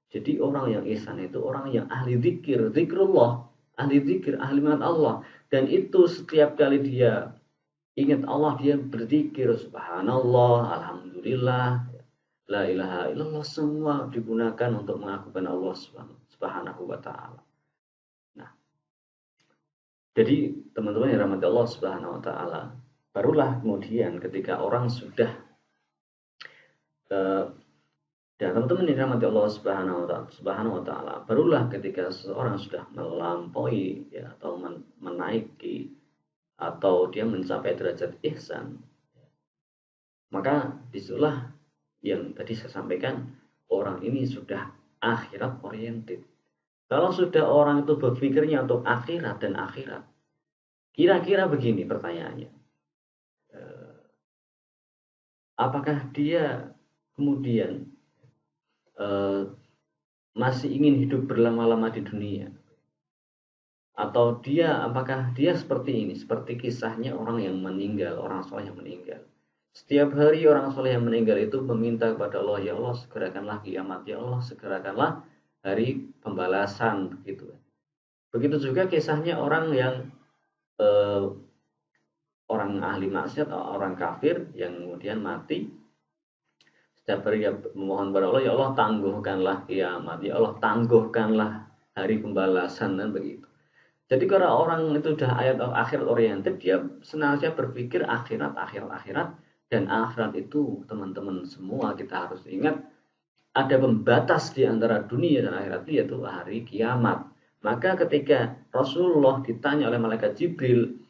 Jadi orang yang ihsan itu orang yang ahli zikir, zikrullah, ahli zikir, ahli mengingat Allah, dan itu setiap kali dia ingat Allah dia berzikir subhanallah, alhamdulillah, la ilaha illallah, semua digunakan untuk mengagungkan Allah Subhanahu wa taala. Nah, jadi teman-teman yang rahmati Allah Subhanahu wa taala, barulah kemudian ketika orang sudah dan teman-teman yang rahmati Allah Subhanahu wa taala, barulah ketika seseorang sudah melampaui ya, atau menaiki atau dia mencapai derajat ihsan, maka disitulah yang tadi saya sampaikan, orang ini sudah akhirat oriented. Kalau sudah orang itu berpikirnya untuk akhirat dan akhirat, kira-kira begini pertanyaannya, apakah dia kemudian masih ingin hidup berlama-lama di dunia, atau apakah dia seperti ini, seperti kisahnya orang yang meninggal, orang soleh yang meninggal. Setiap hari orang soleh yang meninggal itu meminta kepada Allah, ya Allah segerakanlah kiamat, ya Allah segerakanlah hari pembalasan, begitu. Begitu juga kisahnya orang yang orang ahli maksiat, orang kafir yang kemudian mati. Setiap hari dia memohon kepada Allah, ya Allah tangguhkanlah kiamat, ya Allah tangguhkanlah hari pembalasan, dan begitu. Jadi kalau orang itu sudah ayat akhirat oriented, dia senantiasa berpikir akhirat, dan akhirat itu teman-teman semua kita harus ingat ada pembatas di antara dunia dan akhirat, yaitu hari kiamat. Maka ketika Rasulullah ditanya oleh malaikat Jibril,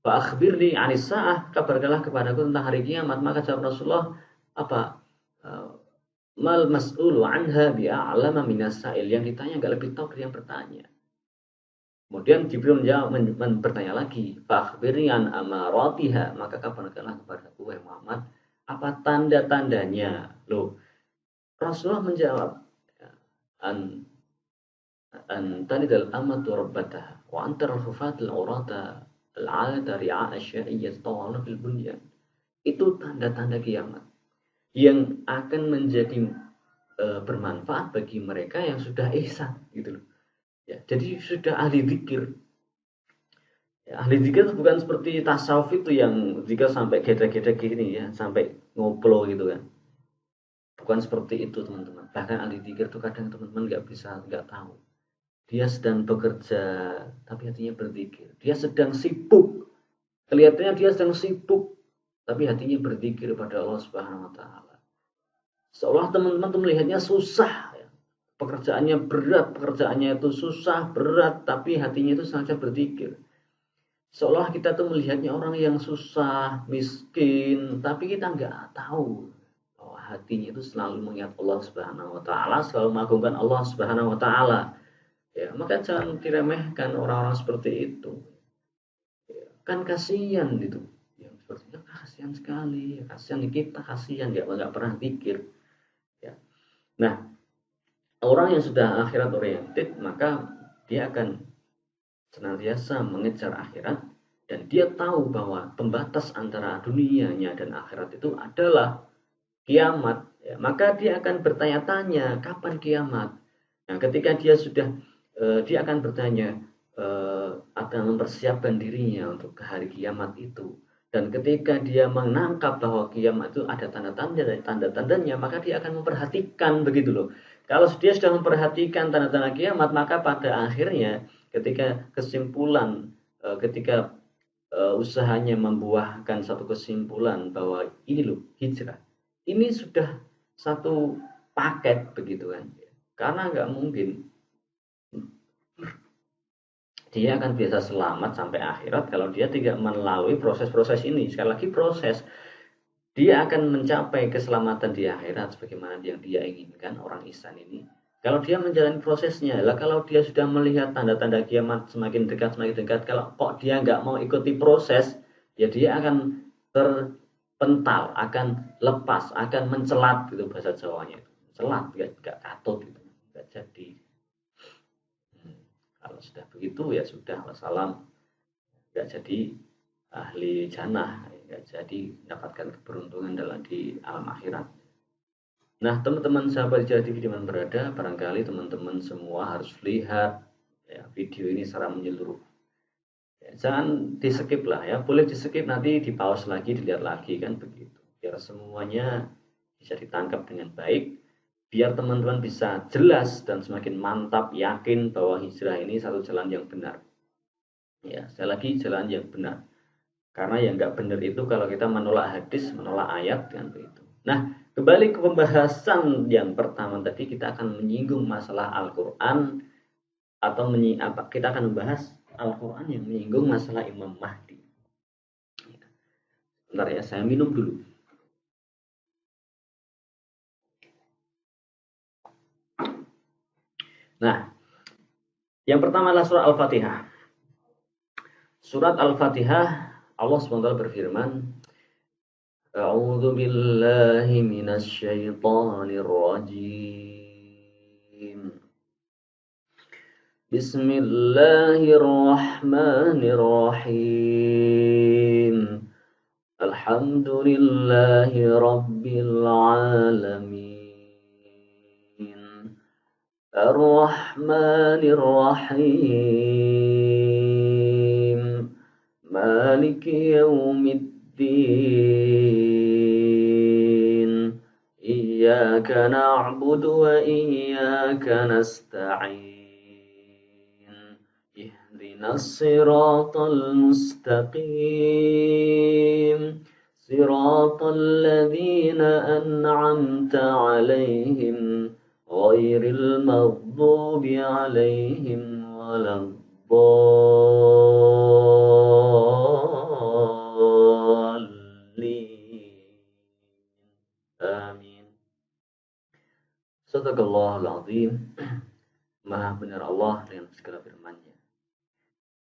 fa akhbirni 'anis sa'ah, kabarkanlah kepadaku tentang hari kiamat, maka jawab Rasulullah apa? Mal mas'ulu anha bi'a'lama minas sa'il, yang ditanya enggak lebih tahu dari yang bertanya. Kemudian Jibril bertanya lagi, fakhbirni an amaratiha, maka kabarkanlah kepadaku wahai Muhammad apa tanda-tandanya. Loh, Rasulullah menjawab, an tanidal amatu rabbataha wa antar al-hufatil urata al-'alata ri'a asya'iyyah tawalna fil bunyan. Itu tanda-tanda kiamat yang akan menjadi bermanfaat bagi mereka yang sudah ihsan, gitu loh. Ya, jadi sudah ahli zikir. Ya, ahli zikir itu bukan seperti tasawuf itu yang zikir sampai gede-gede gini ya, sampai ngoplo gitu kan. Bukan seperti itu teman-teman. Bahkan ahli zikir itu kadang teman-teman nggak tahu. Dia sedang bekerja, tapi hatinya berzikir. Dia sedang sibuk, kelihatannya dia sedang sibuk, tapi hatinya berzikir pada Allah Subhanahu Wa Taala. Seolah teman-teman tuh melihatnya susah, ya. Pekerjaannya berat, pekerjaannya itu susah, berat, tapi hatinya itu sengaja berzikir. Seolah kita tuh melihatnya orang yang susah, miskin, tapi kita nggak tahu bahwa hatinya itu selalu mengingat Allah Subhanahu Wa Taala, selalu mengagungkan Allah Subhanahu Wa Taala. Ya, maka jangan diremehkan orang-orang seperti itu. Ya, kan kasihan gitu. Yang seperti itu kasihan sekali, ya, kasihan kita, kasihan nggak pernah pikir. Ya. Nah, orang yang sudah akhirat oriented maka dia akan senantiasa mengejar akhirat dan dia tahu bahwa pembatas antara dunianya dan akhirat itu adalah kiamat. Ya, maka dia akan bertanya-tanya kapan kiamat. Nah, ketika dia sudah dia akan bertanya akan mempersiapkan dirinya untuk ke hari kiamat itu. Dan ketika dia menangkap bahwa kiamat itu ada tanda-tanda dan tanda-tandanya, maka dia akan memperhatikan begitu loh. Kalau dia sudah memperhatikan tanda-tanda kiamat, maka pada akhirnya ketika kesimpulan, ketika usahanya membuahkan satu kesimpulan bahwa ini loh hijrah, ini sudah satu paket begitu kan. Karena nggak mungkin dia akan bisa selamat sampai akhirat kalau dia tidak melalui proses-proses ini. Sekali lagi proses. Dia akan mencapai keselamatan di akhirat sebagaimana yang dia inginkan orang ihsan ini. Kalau dia menjalani prosesnya, lah kalau dia sudah melihat tanda-tanda kiamat semakin dekat, kalau kok dia nggak mau ikuti proses, ya dia akan terpental, akan lepas, akan mencelat gitu bahasa Jawanya. Celat, nggak katut gitu, nggak jadi. Kalau sudah begitu ya sudah wassalam, nggak jadi ahli jannah, nggak jadi mendapatkan keberuntungan dalam di alam akhirat. Nah teman-teman sahabat jadi di mana berada, barangkali teman-teman semua harus lihat ya, video ini secara menyeluruh. Ya, jangan di skip lah ya, boleh di skip nanti di pause lagi, dilihat lagi kan begitu. Biar semuanya bisa ditangkap dengan baik, biar teman-teman bisa jelas dan semakin mantap yakin bahwa hijrah ini satu jalan yang benar. Ya, sekali lagi jalan yang benar. Karena yang nggak benar itu kalau kita menolak hadis, menolak ayat kan begitu. Nah, kembali ke pembahasan yang pertama tadi, kita akan menyinggung masalah Al-Qur'an atau kita akan membahas Al-Qur'an yang menyinggung masalah Imam Mahdi. Bentar ya, saya minum dulu. Nah, yang pertama adalah surah Al-Fatihah. Surat Al-Fatihah, Allah SWT berfirman, A'udzu billahi minasyaitonir rajim. Bismillahirrahmanirrahim. Alhamdulillahi rabbil alamin. Ar-Rahmanir Rahim. Maliki yaumiddin. Iyyaka na'budu wa iyyaka nasta'in. Ihdinas siratal mustaqim. Siratal ladzina an'amta 'alaihim ghairil maghdubi 'alaihim waladdallin. Amin. Sadaqallahul azim. Maha benar Allah dengan segala firman-Nya.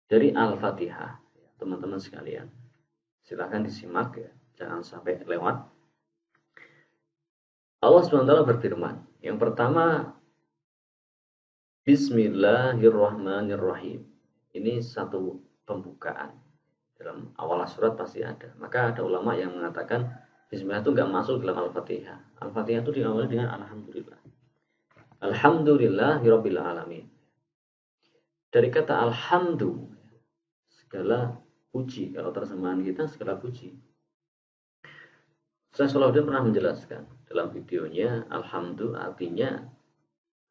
Dari Al-Fatihah, teman-teman sekalian. Silakan disimak ya, jangan sampai lewat. Allah SWT berfirman, yang pertama, Bismillahirrahmanirrahim. Ini satu pembukaan. Dalam awal surat pasti ada. Maka ada ulama yang mengatakan Bismillah itu nggak masuk dalam Al-Fatihah. Al-Fatihah itu diawali dengan Alhamdulillah. Alhamdulillahirabbil alamin. Dari kata alhamdu, segala puji. Kalau terjemahan kita segala puji. Ustaz Salahuddin pernah menjelaskan dalam videonya, alhamdu artinya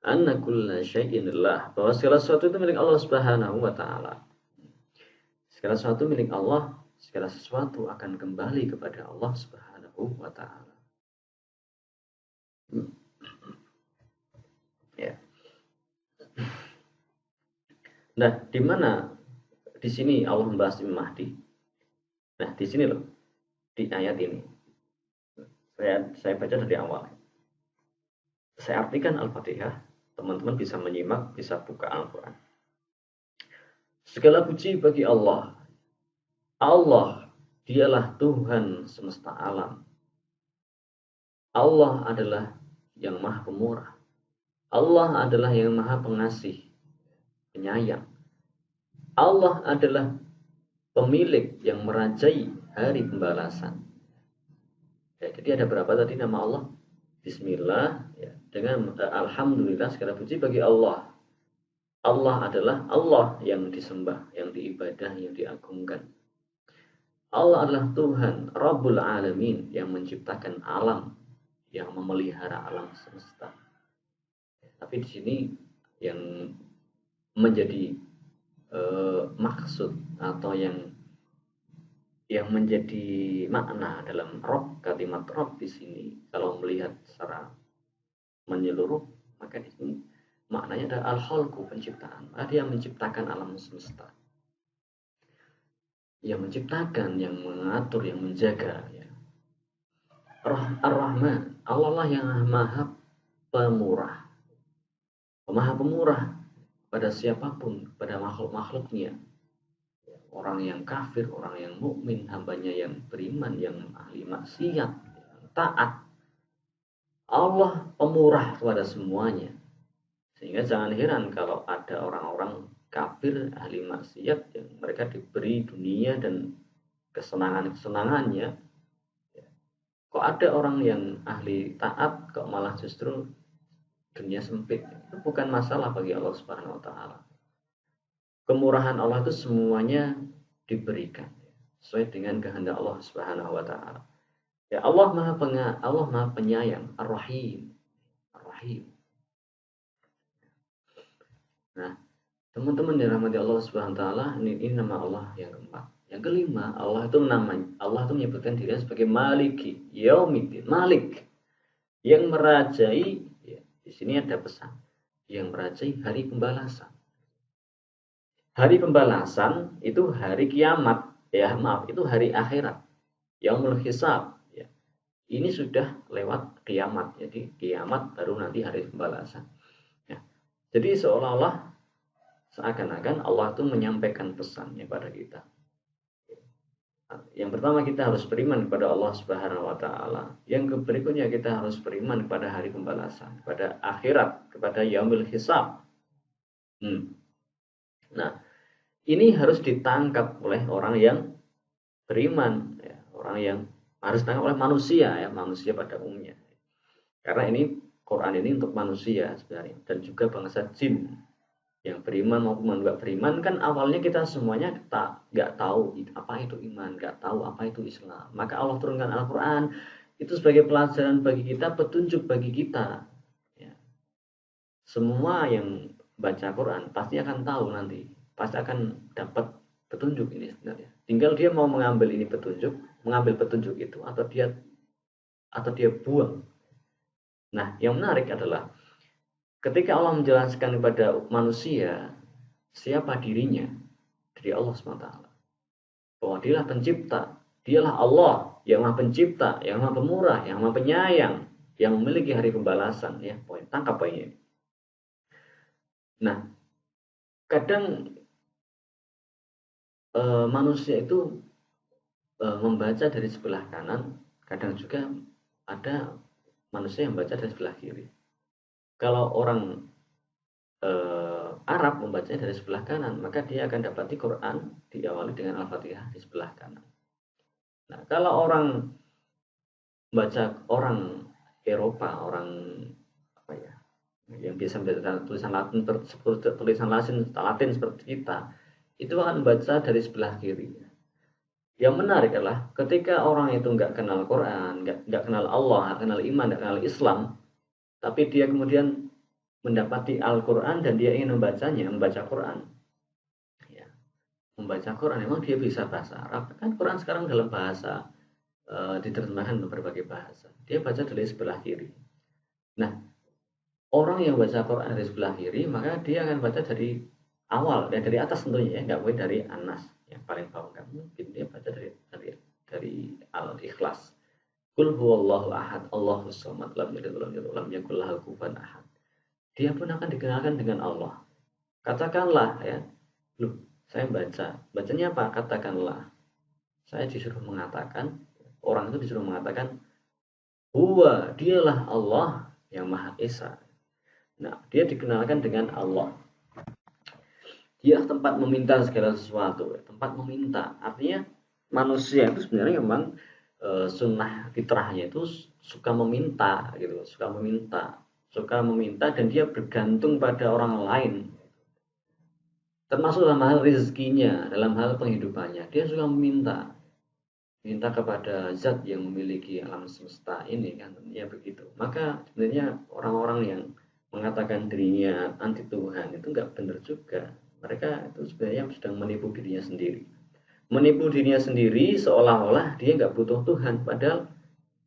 anna kulla syai'in lillah, bahwa segala sesuatu itu milik Allah Subhanahu wa taala. Segala sesuatu milik Allah, segala sesuatu akan kembali kepada Allah Subhanahu wa taala. Ya. Nah, di mana di sini Allah membahas Imam Mahdi? Nah, di sini loh, di ayat ini. Saya baca dari awal. Saya artikan Al-Fatihah, teman-teman bisa menyimak, bisa buka Al-Quran. Segala puji bagi Allah. Allah, dialah Tuhan semesta alam. Allah adalah yang maha pemurah. Allah adalah yang maha pengasih, penyayang. Allah adalah pemilik yang merajai hari pembalasan. Ya, jadi ada berapa tadi nama Allah? Bismillah, ya, dengan alhamdulillah, segala puji bagi Allah. Allah adalah Allah yang disembah, yang diibadah, yang diagungkan. Allah adalah Tuhan, Rabbul Alamin, yang menciptakan alam, yang memelihara alam semesta. Tapi di sini yang menjadi maksud atau yang menjadi makna dalam Rob, kalimat Rob di sini, kalau melihat secara menyeluruh, maka di sini maknanya adalah al-khalqu, penciptaan. Dia yang menciptakan alam semesta, yang menciptakan, yang mengatur, yang menjaga. Ya. Ar-Rahman, Allah lah yang maha pemurah, maha pemurah pada siapapun, pada makhluk-makhluknya. Orang yang kafir, orang yang mukmin, hambanya yang beriman, yang ahli maksiat, yang taat. Allah pemurah kepada semuanya. Sehingga jangan heran kalau ada orang-orang kafir, ahli maksiat, yang mereka diberi dunia dan kesenangan-kesenangannya. Kok ada orang yang ahli taat, kok malah justru dunia sempit. Itu bukan masalah bagi Allah Subhanahu wa taala. Kemurahan Allah itu semuanya diberikan sesuai dengan kehendak Allah Subhanahu wa taala. Ya, Allah Maha Penyayang, Ar-Rahim. Ar-Rahim. Nah, teman-teman dirahmati Allah Subhanahu wa taala, ini nama Allah yang keempat. Yang kelima, Allah itu menyebutkan dirinya sebagai Maliki Yaumiddin, Malik, yang merajai, ya, di sini ada pesan, yang merajai hari pembalasan. Hari pembalasan itu hari kiamat, ya maaf, itu hari akhirat, yaumul hisab. Ya. Ini sudah lewat kiamat, jadi kiamat baru nanti hari pembalasan. Ya. Jadi seolah-olah seakan-akan Allah itu menyampaikan pesannya pada kita. Yang pertama, kita harus beriman kepada Allah Subhanahu wa taala. Yang berikutnya, kita harus beriman kepada hari pembalasan, kepada akhirat, kepada yaumul hisab. Nah, ini harus ditangkap oleh orang yang beriman, ya, orang yang harus ditangkap oleh manusia, ya, manusia pada umumnya. Karena ini Quran ini untuk manusia sebenarnya, dan juga bangsa jin yang beriman maupun nggak beriman. Kan awalnya kita semuanya nggak tahu apa itu iman, nggak tahu apa itu Islam. Maka Allah turunkan Al-Quran itu sebagai pelajaran bagi kita, petunjuk bagi kita. Ya. Semua yang baca Quran pasti akan tahu nanti, pasti akan dapat petunjuk ini sebenarnya. Tinggal dia mau mengambil ini petunjuk, mengambil petunjuk itu, atau dia buang. Nah, yang menarik adalah ketika Allah menjelaskan kepada manusia siapa dirinya dari Allah SWT, bahwa dialah pencipta, dialah Allah yang maha pencipta, yang maha pemurah, yang maha penyayang, yang memiliki hari pembalasan. Ya, tangkap poinnya. Nah, kadang manusia itu membaca dari sebelah kanan, kadang juga ada manusia yang membaca dari sebelah kiri. Kalau orang Arab membacanya dari sebelah kanan, maka dia akan dapati Quran diawali dengan Al-Fatihah di sebelah kanan. Nah, kalau orang Eropa, orang apa ya, yang biasa membaca tulisan Latin seperti kita, itu akan membaca dari sebelah kiri. Yang menarik adalah ketika orang itu nggak kenal Quran, nggak kenal Allah, nggak kenal iman, nggak kenal Islam, tapi dia kemudian mendapati Al-Quran dan dia ingin membacanya, membaca Quran. Ya, membaca Quran, memang dia bisa bahasa Arab. Kan Quran sekarang dalam bahasa, diterjemahkan ke berbagai bahasa. Dia baca dari sebelah kiri. Nah, orang yang baca Quran dari sebelah kiri, maka dia akan baca dari awal, ya dari atas tentunya, ya nggak boleh dari Anas yang paling bawah, kan mungkin dia baca dari Al-Ikhlas. Qul huwallahu ahad, Allahus samad, lam yalid walam yulad walam yakul lahu kufuwan ahad. Dia pun akan dikenalkan dengan Allah. Katakanlah ya, loh, saya baca. Bacanya apa? Katakanlah. Saya disuruh mengatakan, orang itu disuruh mengatakan, huwa, dialah Allah yang Maha Esa. Nah, dia dikenalkan dengan Allah. Dia tempat meminta segala sesuatu, tempat meminta. Artinya manusia itu sebenarnya memang sunnah fitrahnya itu suka meminta gitu, suka meminta dan dia bergantung pada orang lain. Termasuk dalam hal rezekinya, dalam hal penghidupannya, dia suka minta kepada zat yang memiliki alam semesta ini, kan ya begitu. Maka sebenarnya orang-orang yang mengatakan dirinya anti Tuhan itu nggak benar juga. Mereka itu sebenarnya sedang menipu dirinya sendiri. Menipu dirinya sendiri seolah-olah dia nggak butuh Tuhan, padahal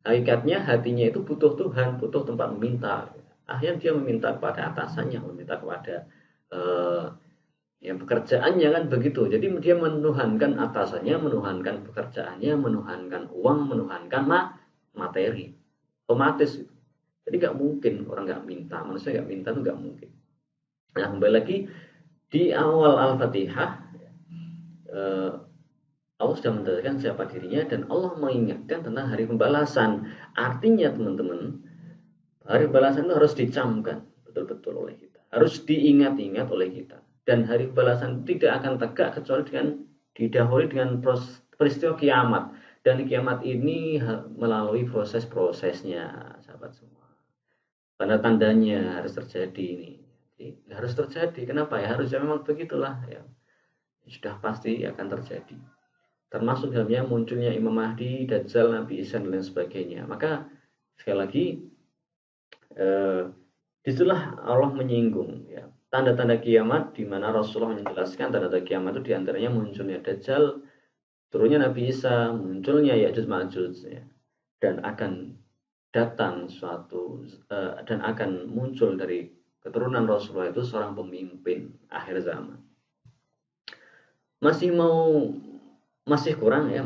hakikatnya hatinya itu butuh Tuhan, butuh tempat meminta. Akhirnya dia meminta kepada atasannya, meminta kepada eh, ya pekerjaannya, kan begitu. Jadi dia menuhankan atasannya, menuhankan pekerjaannya, menuhankan uang, menuhankan materi, otomatis itu. Jadi nggak mungkin orang nggak minta, manusia nggak minta itu nggak mungkin. Nah, kembali lagi di awal Al-Fatihah, eh, Allah sudah menjelaskan siapa dirinya dan Allah mengingatkan tentang hari pembalasan. Artinya teman-teman, hari pembalasan itu harus dicamkan betul-betul oleh kita, harus diingat-ingat oleh kita. Dan hari pembalasan tidak akan tegak kecuali dengan didahului dengan peristiwa kiamat. Dan kiamat ini melalui proses-prosesnya, sahabat semua. Tanda-tandanya harus terjadi ini. Jadi, harus terjadi. Kenapa ya? Harusnya memang begitulah ya. Sudah pasti akan terjadi. Termasuk dalamnya munculnya Imam Mahdi, Dajjal, Nabi Isa dan lain sebagainya. Maka sekali lagi, disitulah Allah menyinggung ya tanda-tanda kiamat, di mana Rasulullah menjelaskan tanda-tanda kiamat itu diantaranya munculnya Dajjal, turunnya Nabi Isa, munculnya Ya'juj Ma'juj ya, dan akan datang dan akan muncul dari keturunan Rasulullah itu seorang pemimpin akhir zaman. Masih kurang ya,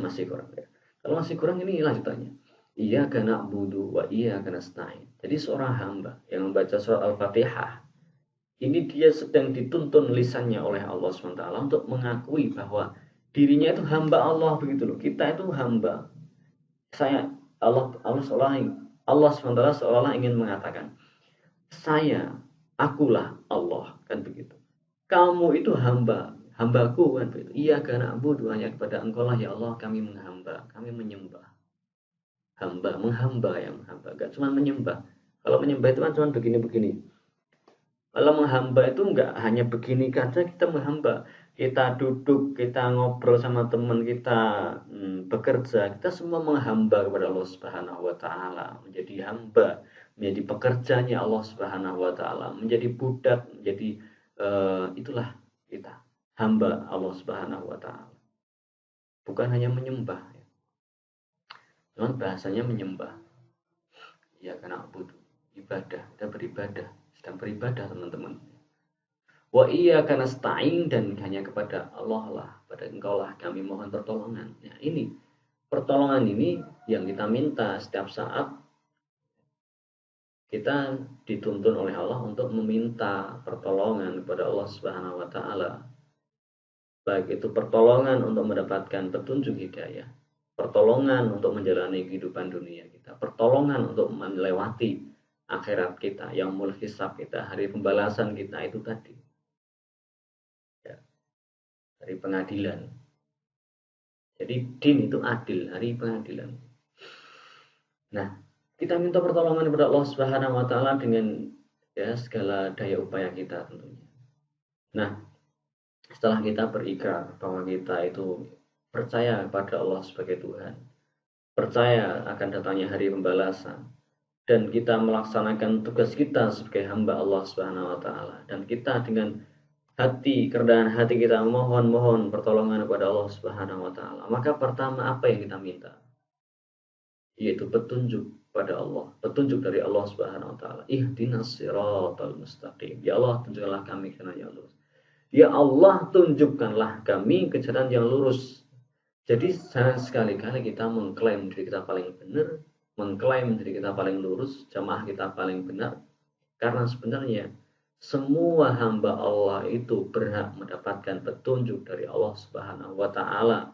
Kalau masih kurang, ini lanjutannya. Iyyaka na'budu wa iyyaka nasta'in. Jadi seorang hamba yang membaca surat Al-Fatihah, ini dia sedang dituntun lisannya oleh Allah SWT untuk mengakui bahwa dirinya itu hamba Allah, begitu loh. Kita itu hamba. Allah SWT seolah-olah ingin mengatakan, akulah Allah, kan begitu. Kamu itu hambaku, kan begitu. Iya, karena na'budu, hanya kepada Engkau lah ya Allah kami menghamba, kami menyembah. Menghamba, gak cuma menyembah. Kalau menyembah itu kan cuma begini-begini. Kalau menghamba itu nggak hanya begini saja kita menghamba. Kita duduk, kita ngobrol sama teman kita, bekerja, kita semua menghamba kepada Allah Subhanahu wa taala, menjadi hamba, menjadi pekerjanya Allah Subhanahu wa taala, menjadi budak, menjadi itulah kita, hamba Allah Subhanahu wa taala. Bukan hanya menyembah, ya. Cuman bahasanya menyembah. Ya, karena butuh ibadah, kita beribadah, sedang beribadah teman-teman. Wa iyyaka nasta'in, dan hanya kepada Allah lah, pada Engkau lah kami mohon pertolongan. Nah, ini pertolongan ini yang kita minta setiap saat. Kita dituntun oleh Allah untuk meminta pertolongan kepada Allah Subhanahu wa taala. Baik itu pertolongan untuk mendapatkan petunjuk hidayah, pertolongan untuk menjalani kehidupan dunia kita, pertolongan untuk melewati akhirat kita, yaumul hisab kita, hari pembalasan kita itu tadi. Hari pengadilan. Jadi din itu adil, hari pengadilan. Nah, kita minta pertolongan kepada Allah Subhanahu wa taala dengan ya segala daya upaya kita tentunya. Nah, setelah kita berikrar bahwa kita itu percaya kepada Allah sebagai Tuhan, percaya akan datangnya hari pembalasan, dan kita melaksanakan tugas kita sebagai hamba Allah Subhanahu wa taala, dan kita dengan kerendahan hati kita mohon pertolongan kepada Allah Subhanahu wa taala, maka pertama apa yang kita minta? Yaitu petunjuk pada Allah, petunjuk dari Allah Subhanahu wa taala. Ihdinas siratal mustaqim. Ya Allah, tunjukkanlah kami ke jalan yang lurus. Ya Allah, tunjukkanlah kami ke jalan yang lurus. Jadi jangan sekali-kali kita mengklaim diri kita paling benar, mengklaim diri kita paling lurus, jamaah kita paling benar, karena sebenarnya semua hamba Allah itu berhak mendapatkan petunjuk dari Allah Subhanahu wa taala.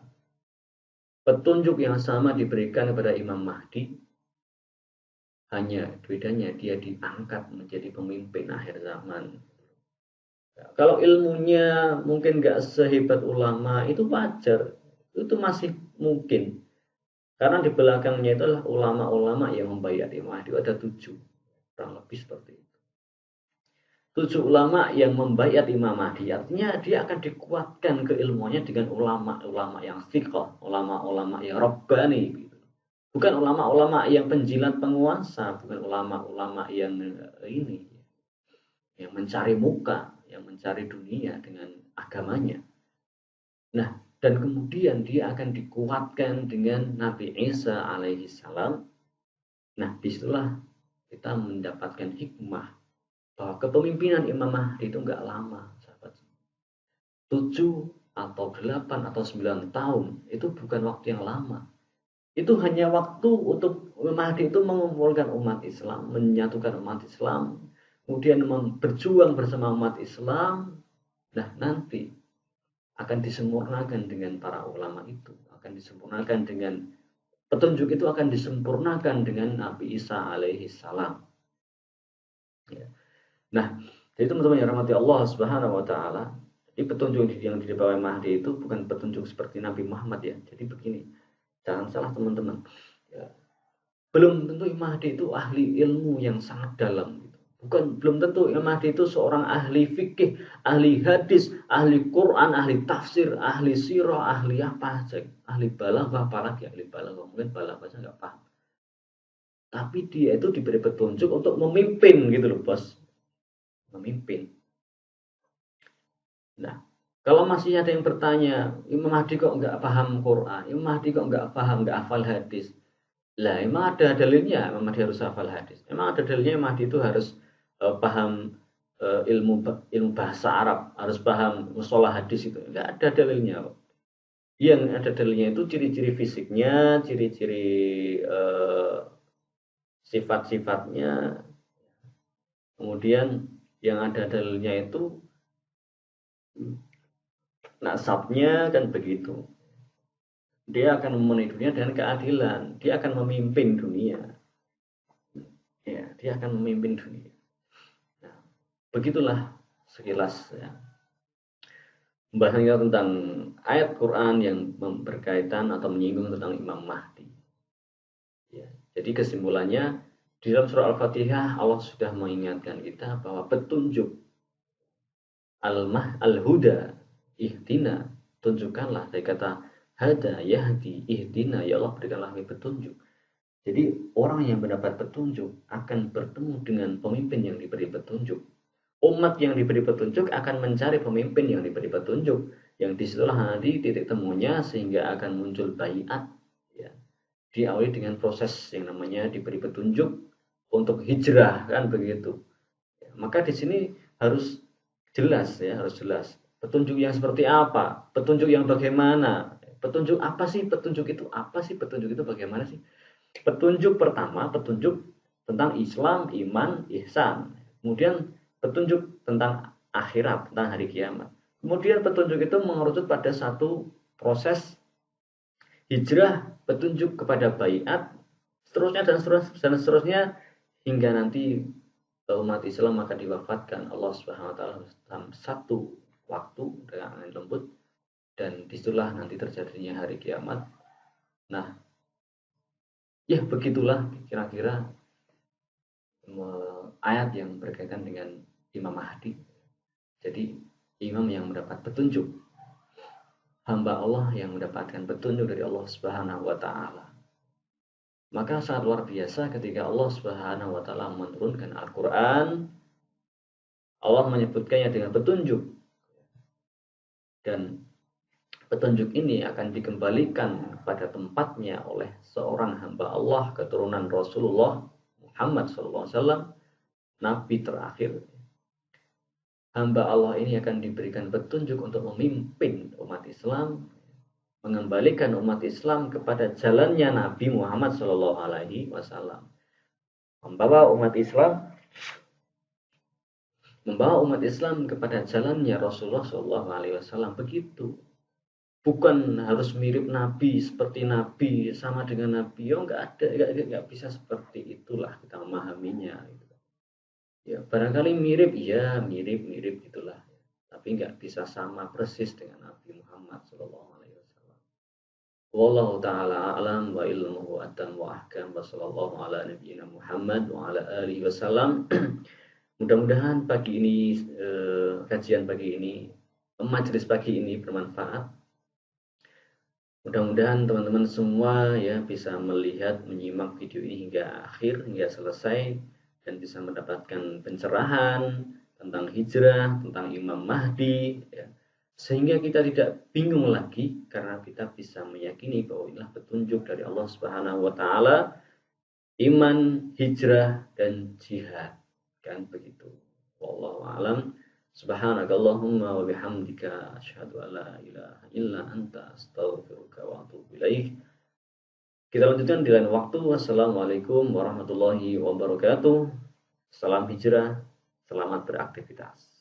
Petunjuk yang sama diberikan kepada Imam Mahdi, hanya bedanya dia diangkat menjadi pemimpin akhir zaman. Kalau ilmunya mungkin nggak sehebat ulama, itu wajar, itu masih mungkin. Karena di belakangnya itulah ulama-ulama yang membayar Imam Mahdi, ada 7, kurang lebih seperti itu. 7 ulama yang membayar Imam Mahdi, artinya dia akan dikuatkan keilmuannya dengan ulama-ulama yang thiqah, ulama-ulama yang rabbani. Bukan ulama-ulama yang penjilat penguasa, bukan ulama-ulama yang ini, yang mencari muka, yang mencari dunia dengan agamanya. Nah, dan kemudian dia akan dikuatkan dengan Nabi Isa alaihi salam. Nah, disitulah kita mendapatkan hikmah bahwa kepemimpinan Imam Mahdi itu enggak lama, sahabat. 7 atau 8 atau 9 tahun itu bukan waktu yang lama. Itu hanya waktu untuk Mahdi itu mengumpulkan umat Islam, menyatukan umat Islam, kemudian berjuang bersama umat Islam. Nah, nanti akan disempurnakan dengan para ulama itu, akan disempurnakan dengan petunjuk itu, akan disempurnakan dengan Nabi Isa alaihi salam. Ya. Nah, jadi teman-teman yang rahmati Allah Subhanahu wa taala, ini petunjuk yang dibawa Mahdi itu bukan petunjuk seperti Nabi Muhammad ya. Jadi begini, jangan salah teman-teman. Ya. Belum tentu Imam Mahdi itu ahli ilmu yang sangat dalam. Belum tentu Imam Mahdi itu seorang ahli fikih, ahli hadis, ahli Quran, ahli tafsir, ahli sirah, ahli apa aja, ahli balaghah, apalagi ahli balaghah, mungkin balaghah aja nggak paham. Tapi dia itu diberi petunjuk untuk memimpin gitu loh, bos. Memimpin. Nah, kalau masih ada yang bertanya, Imam Mahdi kok nggak paham Quran, Imam Mahdi kok nggak paham, nggak hafal hadis. Lah, emang ada dalilnya Imam Mahdi harus hafal hadis. Emang ada dalilnya Imam Mahdi itu harus paham ilmu bahasa Arab, harus paham mustalah hadis itu. Enggak ada dalilnya. Yang ada dalilnya itu ciri-ciri fisiknya, ciri-ciri sifat-sifatnya. Kemudian yang ada dalilnya itu nasabnya kan begitu. Dia akan memenuhi dunia dengan keadilan. Dia akan memimpin dunia. Ya, dia akan memimpin dunia. Nah, begitulah sekilas ya. Pembahasannya tentang ayat Quran yang berkaitan atau menyinggung tentang Imam Mahdi. Ya, jadi kesimpulannya di dalam surah Al-Fatihah Allah sudah mengingatkan kita bahwa petunjuk al-huda, ihdina, tunjukkanlah, dari kata hada yahdi ihdina, ya Allah berikanlah kami petunjuk. Jadi orang yang mendapat petunjuk akan bertemu dengan pemimpin yang diberi petunjuk. Umat yang diberi petunjuk akan mencari pemimpin yang diberi petunjuk, yang disitulah nanti titik temunya sehingga akan muncul baiat ya. Diawali dengan proses yang namanya diberi petunjuk untuk hijrah kan begitu ya. Maka di sini harus jelas ya, harus jelas petunjuk yang seperti apa, petunjuk yang bagaimana, petunjuk apa sih, petunjuk itu apa sih, petunjuk itu bagaimana sih. Petunjuk pertama, petunjuk tentang Islam, iman, ihsan. Kemudian petunjuk tentang akhirat, tentang hari kiamat. Kemudian petunjuk itu mengerucut pada satu proses hijrah, petunjuk kepada baiat, seterusnya dan seterusnya hingga nanti umat Islam akan diwafatkan Allah Subhanahu wa taala dalam satu waktu dengan angin lembut, dan disitulah nanti terjadinya hari kiamat. Nah, ya begitulah kira-kira ayat yang berkaitan dengan Imam Mahdi. Jadi imam yang mendapat petunjuk. hamba Allah yang mendapatkan petunjuk dari Allah Subhanahu wa taala. Maka sangat luar biasa ketika Allah Subhanahu wa taala menurunkan Al-Qur'an, Allah menyebutkannya dengan petunjuk, dan petunjuk ini akan dikembalikan pada tempatnya oleh seorang hamba Allah keturunan Rasulullah Muhammad SAW, Nabi terakhir. Hamba Allah ini akan diberikan petunjuk untuk memimpin umat Islam, mengembalikan umat Islam kepada jalannya Nabi Muhammad SAW, membawa umat Islam kepada jalannya Rasulullah SAW. Begitu. Bukan harus mirip Nabi, seperti Nabi, sama dengan Nabi. Oh, enggak ada, enggak bisa seperti itulah kita memahaminya. Ya, barangkali mirip, ya mirip itulah. Tapi enggak bisa sama persis dengan Nabi Muhammad SAW. Wallahu ta'ala a'lam wa ilmuhu atam wa ahkam wa sallallahu ala nabiyyina Muhammad wa ala alihi wasallam. Mudah-mudahan pagi ini, kajian pagi ini, majelis pagi ini bermanfaat. Mudah-mudahan teman-teman semua ya bisa melihat, menyimak video ini hingga akhir, hingga selesai, dan bisa mendapatkan pencerahan tentang hijrah, tentang Imam Mahdi, ya. Sehingga kita tidak bingung lagi, karena kita bisa meyakini bahwa inilah petunjuk dari Allah Subhanahu wa taala, iman, hijrah, dan jihad. Kan begitu. Wallahu a'lam. Subhanakallahumma wa bihamdika asyhadu an la ilaha illa anta astaghfiruka wa atubu ilaik. Kita lanjutkan di lain waktu. Wassalamualaikum warahmatullahi wabarakatuh. Salam hijrah, selamat beraktivitas.